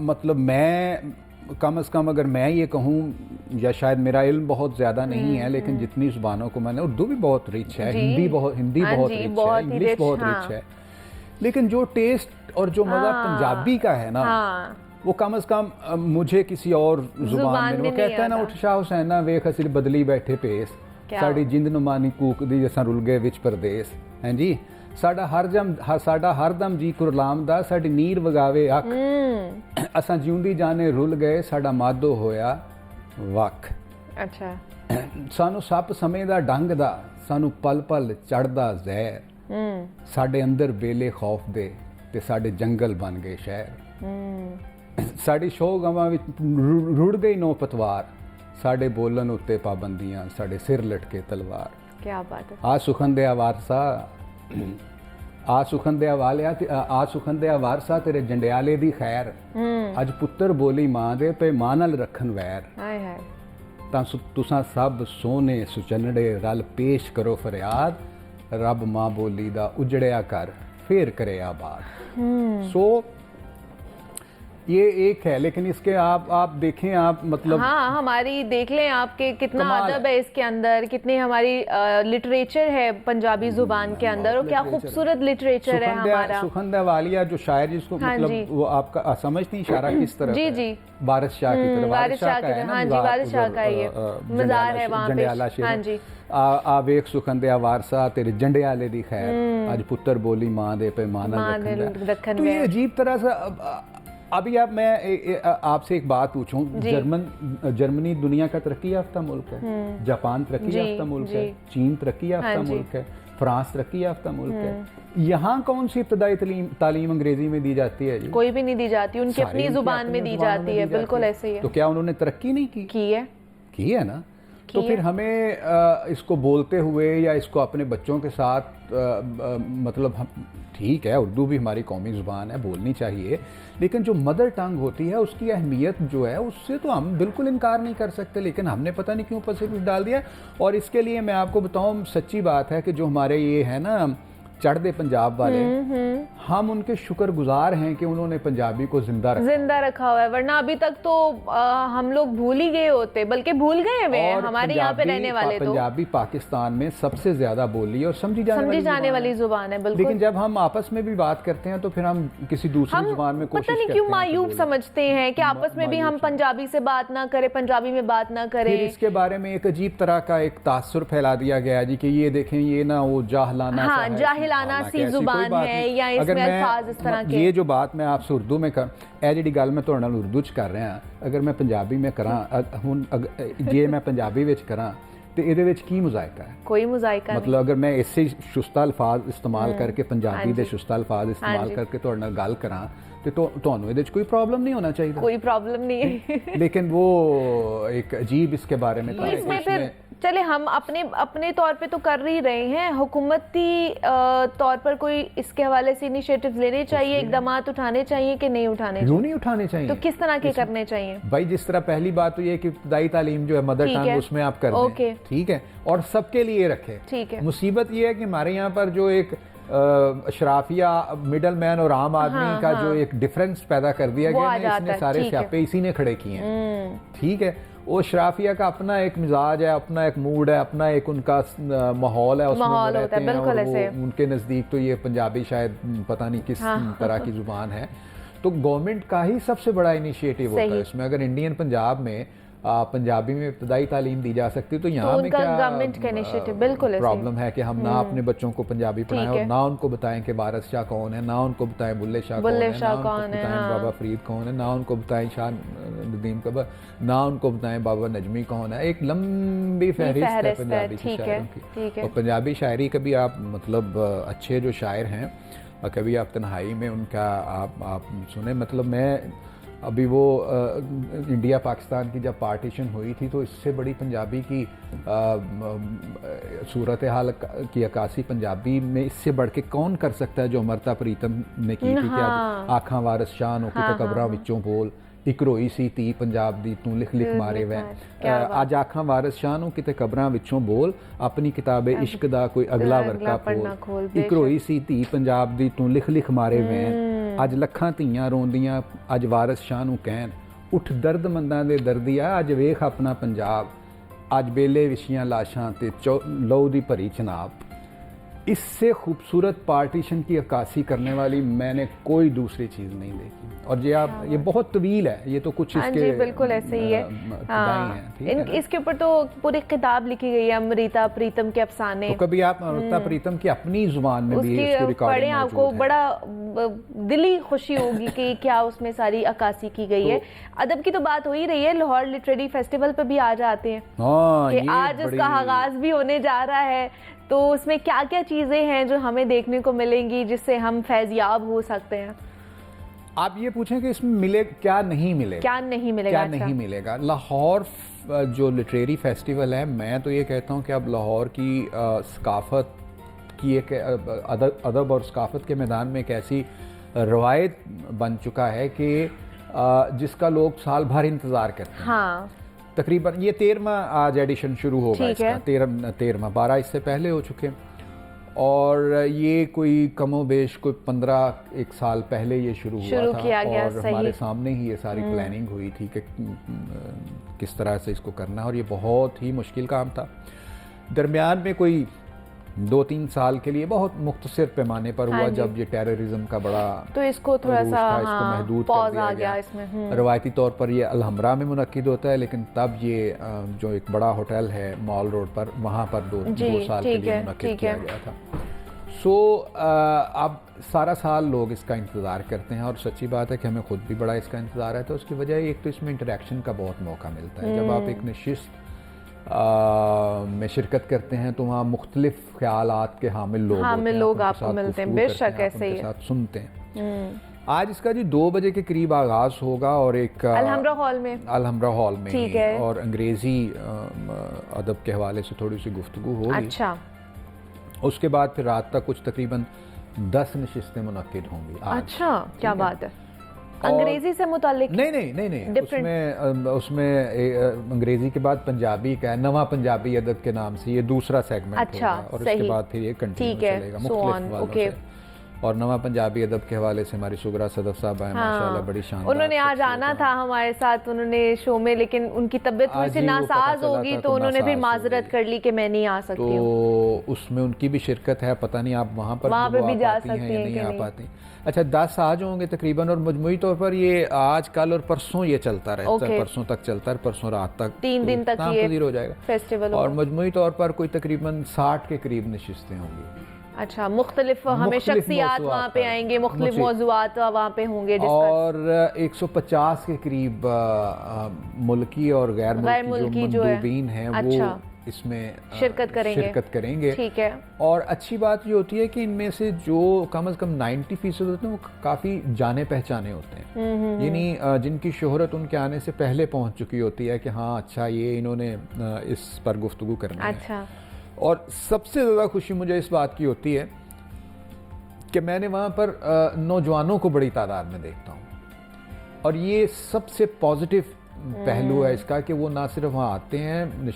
मतलब मैं कम से कम अगर मैं ये कहूँ, या शायद मेरा इल्म बहुत ज़्यादा नहीं है, लेकिन जितनी ज़ुबानों को मैंने, उर्दू भी बहुत रिच है, हिंदी बहुत रिच है, इंग्लिश बहुत रिच है, लेकिन जो टेस्ट और जो मज़ा पंजाबी का है ना वो कम से कम मुझे किसी और ज़ुबान में, वो कहता है ना उठ शाह हुसैना वेख असी बदली बैठे पेस, साड़ी जिंद नुमानी कूक दी जैसा रुल गए विच परदेस, हैं जी, साडा हरदम जी कुरलाम दा, साडी नीर वगावे अख, असां जिउंदी जाने रुल गए, साडा मादो होया वख। अच्छा। सानू सप समय दा डंग दा, सानू पल पल चढ़दा जहर, साडे अंदर बेले खौफ दे ते साडे जंगल बन गए शहर, साडी शो गवां विच रुड़ गई नो पतवार, साडे बोलन उत्ते पाबंदियां, साडे सिर लटके तलवार। क्या बात है। आ सुखन दे वारसा, आ सुखन दे वालिया, आ सुखन दे वारसा तेरे जंडियाले दी खैर, अज पुत्र बोली मां दे पे मां नाल रखन वैर, तां तुसां सब सोने सुचनड़े रल पेश करो फरियाद, रब मां बोली दा उजड़िया कर फिर करे आबाद। सो ये एक है, लेकिन इसके आप देखें, आप मतलब हाँ हमारी देख लें आपके कितना अदब है इसके अंदर, कितनी हमारी लिटरेचर है पंजाबी जुबान के अंदर, और क्या खूबसूरत लिटरेचर है हमारा। सुखन वालिया जो शायर जिसको मतलब वो आपका समझ नहीं इशारा किस तरह जी जी वारिस शाह की तरफ, वारिस शाह का है, हाँ जी वारिस शाह का ये मज़ार है वहाँ पे। हाँ जी। आ वेख सुखन दे वारसा तेरे जंडियाले दी खैर, आज पुत्र बोली मां दे पे मां नाल रखन। तो ये अजीब तरह से अभी मैं आपसे एक बात पूछूं, जर्मनी दुनिया का तरक्की याफ्ता मुल्क है, जापान तरक्की याफ्ता मुल्क है, चीन तरक्की याफ्ता मुल्क है, फ्रांस तरक्की याफ्ता मुल्क है। यहाँ कौन सी इब्तदाई तालीम अंग्रेजी में दी जाती है जी? कोई भी नहीं दी जाती, उनकी अपनी जुबान में दी जाती है। बिल्कुल ऐसे ही है। तो क्या उन्होंने तरक्की नहीं की? की है ना, की तो फिर हमें इसको बोलते हुए या इसको अपने बच्चों के साथ मतलब हम ठीक है, उर्दू भी हमारी कौमी ज़ुबान है, बोलनी चाहिए, लेकिन जो मदर टंग होती है उसकी अहमियत जो है उससे तो हम बिल्कुल इनकार नहीं कर सकते, लेकिन हमने पता नहीं क्यों ऊपर से कुछ डाल दिया। और इसके लिए मैं आपको बताऊं, सच्ची बात है कि जो हमारे ये है ना चढ़ दे पंजाब वाले, हम उनके शुक्रगुजार हैं कि उन्होंने पंजाबी को जिंदा रखा हुआ है, वरना अभी तक तो हम लोग भूल ही गए होते, बल्कि भूल गए हुए हैं हमारे यहाँ पे रहने वाले। तो पंजाबी पाकिस्तान में सबसे ज्यादा बोली और समझी जाने वाली जुबान है, बिल्कुल। लेकिन जब हम आपस में भी बात करते हैं तो फिर हम किसी दूसरी जुबान में कोशिश पता नहीं क्यों मायूब समझते हैं कि आपस में भी हम पंजाबी से बात ना करें, पंजाबी में बात ना करें। फिर इसके बारे में एक अजीब तरह का एक तासुर फैला दिया गया जी कि ये देखें ये ना वो जाहिलाना सी जुबान है या इसमें अल्फाज इस तरह के। ये जो बात मैं आपसे उर्दू में कर जी गल मैं तुहाडे नाल उर्दू च कर रहा, अगर मैं पंजाबी में करा हुण जे मैं पंजाबी विच करा तो ਇਹਦੇ ਵਿੱਚ ਕੀ ਮੁਜ਼ਾਇਕਾ है? कोई मुजायका मतलब अगर मैं इससे शुस्ता अल्फाज इस्तेमाल करके पंजाबी ਦੇ शुस्ता अल्फाज इस्तेमाल करके ਤੁਹਾਡੇ ਨਾਲ ਗੱਲ ਕਰਾਂ तो ਤੁਹਾਨੂੰ ਇਹਦੇ ਵਿੱਚ कोई प्रॉब्लम नहीं होना चाहिए, कोई प्रॉब्लम नहीं है। लेकिन वो एक अजीब इसके बारे में था। इसमें फिर चले हम अपने तौर पे तो कर ही रहे हैं, हुकूमती तौर पर कोई इसके हवाले से इनिशिएटिव्स लेने चाहिए, इकदामात उठाने चाहिए कि नहीं उठाने चाहिए? क्यों नहीं उठाने चाहिए? तो किस तरह के करने चाहिए? भाई जिस तरह पहली बात तो ये कि इब्तदाई तालीम जो है मदर टंग उसमें आप कर दें, ठीक है, और सबके लिए रखें, ठीक है। मुसीबत ये है कि हमारे यहाँ पर जो एक अशराफिया मिडल मैन और आम आदमी का जो एक डिफरेंस पैदा कर दिया गया है, इसने सारे स्यापे इसी ने खड़े किए हैं, ठीक है। वो अशराफिया का अपना एक मिजाज है, अपना एक मूड है, अपना एक उनका माहौल है, उसमें वो रहते हैं और वो उनके नज़दीक तो ये पंजाबी शायद पता नहीं किस तरह की ज़ुबान है। तो गवर्नमेंट का ही सबसे बड़ा इनिशिएटिव होता है इसमें। अगर इंडियन पंजाब में पंजाबी में इब्तदाई तालीम दी जा सकती तो यहाँ में क्या गवर्नमेंट का इनिशिएटिव बिल्कुल प्रॉब्लम है कि हम ना अपने बच्चों को पंजाबी पढ़ाएं और ना उनको बताएं कि वारिस शाह कौन है, ना उनको बताएं बुल्ले शाह कौन है, ना उनको बताएं बाबा फरीद कौन है, ना उनको बताएं शाह नदीम कबर, ना उनको बताएं बाबा नजमी कौन है। एक लंबी फहरिस्त है पंजाबी की शायरों की। और पंजाबी शायरी कभी आप मतलब अच्छे जो शायर हैं कभी आप तन्हाई में उनका आप सुने, मतलब मैं अभी वो इंडिया पाकिस्तान की जब पार्टीशन हुई थी तो इससे बड़ी पंजाबी की सूरत हाल की अक्कासी पंजाबी में इससे बढ़ के कौन कर सकता है जो अमृता प्रीतम ने की थी कि आज आँखां वारिस शाह नो किते कबरां विचों बोल, एक रोई सी धी पंजाब दी तू लिख लिख मारे वै, आज आँखां वारिस शाह नो किते कबरां विचों बोल, अपनी किताबे इश्क दा कोई अगला वर्का खोल, एक रोई सी धी पंजाब दी तू लिख लिख मारे वै, अज लखां धीआं रोंदियां अज वारिस शाह नूं कहन, उठ दर्दमंदां दे दर्दिया अज वेख अपना पंजाब, अज बेले विछियां लाशां ते लहू दी भरी चनाब। इससे खूबसूरत पार्टीशन की अक्कासी करने वाली मैंने कोई दूसरी चीज़ नहीं देखी। और ये बहुत तवील है, ये तो कुछ इसके बिल्कुल ऐसे ही है, इसके ऊपर तो पूरी किताब लिखी गई है अमृता प्रीतम के अफसाने। तो कभी आप अमृता प्रीतम की अपनी जुबान में भी इसकी रिकॉर्डिंग पढ़ें, आपको बड़ा दिली खुशी होगी कि क्या उसमें सारी अक्कासी की गई है। अदब की तो बात हो ही रही है, लाहौर लिटरेरी फेस्टिवल पे भी आ जाते हैं कि आज उसका आगाज भी होने जा रहा है, तो उसमें क्या क्या चीज़ें हैं जो हमें देखने को मिलेंगी जिससे हम फैज़याब हो सकते हैं? आप ये पूछें कि इसमें मिले क्या नहीं मिलेगा, क्या नहीं मिलेगा, क्या नहीं मिलेगा। लाहौर जो लिटरेरी फेस्टिवल है, मैं तो ये कहता हूँ कि अब लाहौर की सकाफत की एक अदब और सकाफत के मैदान में एक ऐसी रवायत बन चुका है कि जिसका लोग साल भर इंतज़ार करते हैं। हाँ, तकरीबन ये 13वां आज एडिशन शुरू होगा इसका, 13वां 12 इससे पहले हो चुके हैं और ये कोई कमो बेश कोई 15 साल पहले ये शुरू हुआ था और हमारे सामने ही ये सारी प्लानिंग हुई थी कि किस तरह से इसको करना है और ये बहुत ही मुश्किल काम था। दरमियान में कोई 2-3 साल के लिए बहुत मुख्तसर पैमाने पर हुआ जब ये टेररिज्म का बड़ा तो इसको थोड़ा सा इसको महदूद कर दिया गया इसमें। रवायती तौर पर ये अलहमरा में मुनक्किद होता है, लेकिन तब ये जो एक बड़ा होटल है मॉल रोड पर, वहाँ पर 2 साल के लिए मुनक्किद किया गया था। सो अब सारा साल लोग इसका इंतज़ार करते हैं और सच्ची बात है कि हमें खुद भी बड़ा इसका इंतज़ार है। तो उसकी वजह एक तो इसमें इंटरेक्शन का बहुत मौका मिलता है। जब आप एक नशिस्त में शिरकत करते हैं तो वहाँ मुख्तलिफ ख्यालात के हामिल लोग आपको मिलते हैं, बेशक ऐसे ही साथ सुनते हैं। आज इसका जी 2 बजे के करीब आगाज होगा और एक अलहमरा हॉल में और अंग्रेजी अदब के हवाले से थोड़ी सी गुफ्तगू होगी। अच्छा, उसके बाद फिर रात तक कुछ तकरीबन 10 नशिस्तें मुनक्किद होंगी आज। अच्छा, क्या बात है। अंग्रेजी से मुतालिक? नहीं उसमें अंग्रेजी के बाद पंजाबी का है, नवा पंजाबी अदब के नाम से ये दूसरा सेगमेंट अच्छा, होगा और उसके बाद फिर ये कंटिन्यू चलेगा मुख्तलिफ हवालों से। और नवा पंजाबी अदब के हवाले से हमारी सुगरा सदफ साहब हैं, माशाल्लाह बड़ी शानदार। उन्होंने आज आना था हमारे साथ, उन्होंने शो में, लेकिन उनकी तबीयत थोड़ी सी नासाज होगी तो उन्होंने फिर माजरत कर ली कि मैं नहीं आ सकती हूँ। तो उसमें उनकी भी शिरकत है, पता नहीं आप वहाँ पर भी जा सकती हैं या नहीं आ पाती। अच्छा, 10 आज होंगे तकरीबन, और मजमूई तौर पर ये आज कल और परसों ये चलता रहता है, परसों तक चलता है, परसों रात तक 3 दिन तक ये हो जाएगा फेस्टिवल। और मजमूई तौर पर कोई तकरीबन 60 के करीब नशिस्तें होंगी। अच्छा, मुख्तलिफ हमें शख्सियात वहाँ पे आएंगे, मुख्तलिफ मौज़ूआत वहाँ पे होंगे और 150 के करीब मुल्की और गैर मुल्की जो मंदूबीन हैं वो इसमें शिरकत करेंगे। ठीक है। और अच्छी बात ये होती है कि इनमें से जो कम से कम 90% होते हैं वो काफ़ी जाने पहचाने होते हैं, यानी जिनकी शोहरत उनके आने से पहले पहुँच चुकी होती है कि हाँ अच्छा ये इन्होंने इस पर गुफ्तगू करनी है। अच्छा। और सबसे ज़्यादा खुशी मुझे इस बात की होती है कि मैंने वहाँ पर नौजवानों को बड़ी तादाद में देखता हूँ, और ये सबसे पॉजिटिव पहलू है इसका कि वो ना सिर्फ वहाँ आते हैं,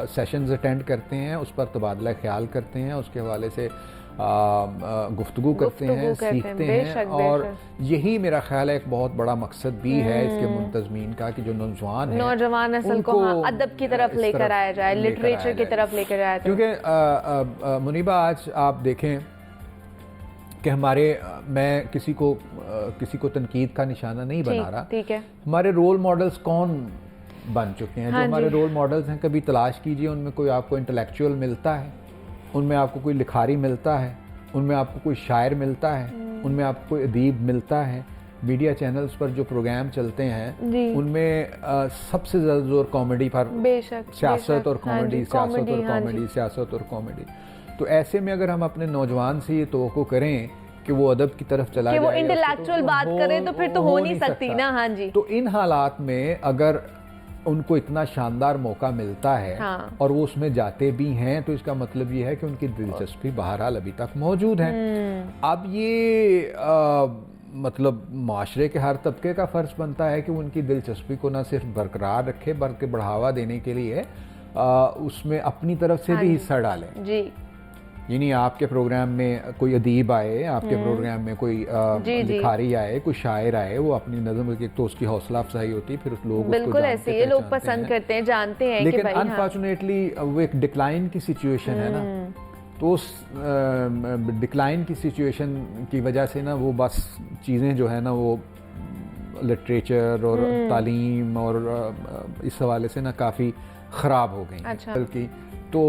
सेशंस अटेंड करते हैं, उस पर तबादला ख्याल करते हैं, उसके हवाले से गुफ्तगू करते हैं, सीखते हैं। और यही मेरा ख्याल है एक बहुत बड़ा मकसद भी है इसके मुंतजमीन का कि जो नौजवान नस्ल को अदब की तरफ लेकर आया जाए, लिटरेचर की तरफ लेकर आया जाए। क्योंकि मुनीबा आज आप देखें कि मैं किसी को तनकीद का निशाना नहीं बना रहा, ठीक है, हमारे रोल मॉडल्स कौन बन चुके हैं। जो हमारे रोल मॉडल्स हैं कभी तलाश कीजिए, उनमें कोई आपको इंटेलेक्चुअल मिलता है, उनमें आपको कोई लिखारी मिलता है, उनमें आपको कोई शायर मिलता है, उनमें आपको कोई अदीब मिलता है। मीडिया चैनल्स पर जो प्रोग्राम चलते हैं उनमें सबसे ज़्यादा जोर कॉमेडी पर, सियासत और कॉमेडी, सियासत और कॉमेडी। तो ऐसे में अगर हम अपने नौजवान से ये तवक्को करें कि वो अदब की तरफ चला जाए, वो इंटेलेक्चुअल बात करे, तो फिर तो हो नहीं सकती ना। हाँ जी। तो इन हालात में अगर उनको इतना शानदार मौका मिलता है और वो उसमें जाते भी हैं, तो इसका मतलब ये है कि उनकी दिलचस्पी बहरहाल अभी तक मौजूद है। अब ये मतलब माशरे के हर तबके का फ़र्ज बनता है कि उनकी दिलचस्पी को ना सिर्फ बरकरार रखे बल्कि बढ़ावा देने के लिए उसमें अपनी तरफ से भी हिस्सा डालें जी। यानी आपके प्रोग्राम में कोई अदीब आए, आपके प्रोग्राम में कोई लिखारी आए, कोई शायर आए, वो अपनी नज़म की तो उसकी हौसला अफजाई होती है, फिर उस लोग बिल्कुल ऐसे ये लोग पसंद करते हैं, जानते हैं। लेकिन अनफॉर्चुनेटली वो एक डिक्लाइन की सिचुएशन है ना, तो उस डिक्लाइन की सिचुएशन की वजह से ना वो बस चीज़ें जो है ना वो लिटरेचर और तालीम और इस हवाले से ना काफ़ी ख़राब हो गई। अच्छा। बल्कि तो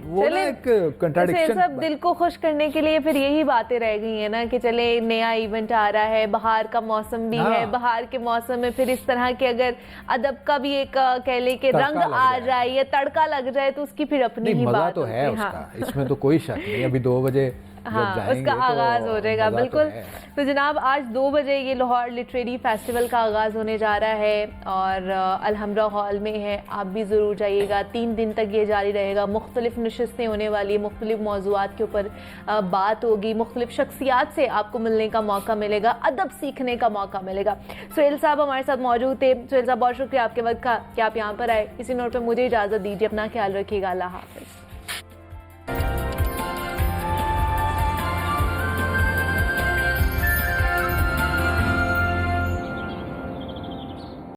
वो ना एक कंट्राडिक्शन, सब दिल को खुश करने के लिए फिर यही बातें रह गई हैं ना कि चले नया इवेंट आ रहा है, बहार का मौसम भी है, बहार के मौसम में फिर इस तरह के अगर अदब का भी एक कह ले कि रंग आ जाए या तड़का लग जाए तो उसकी फिर अपनी ही बात तो है उसका, इसमें तो कोई शक नहीं। अभी 2 बजे उसका आगाज हो जाएगा। बिल्कुल। तो जनाब आज 2 बजे ये लाहौर लिटरेरी फेस्टिवल का आगाज़ होने जा रहा है और अलहमरा हॉल में है, आप भी ज़रूर जाइएगा। 3 दिन तक ये जारी रहेगा, मुख्तलिफ नशिस्तें होने वाली, मुख्तलिफ मौज़ूआत के ऊपर बात होगी, मुख्तलिफ शख्सियात से आपको मिलने का मौका मिलेगा, अदब सीखने का मौका मिलेगा। सुहेल साहब हमारे साथ मौजूद थे। सुहेल साहब बहुत शुक्रिया आपके वक्त का कि आप यहाँ पर आए। इसी नोट पर मुझे इजाज़त दीजिए, अपना ख्याल रखिएगा, अल्लाह हाफ़िज़।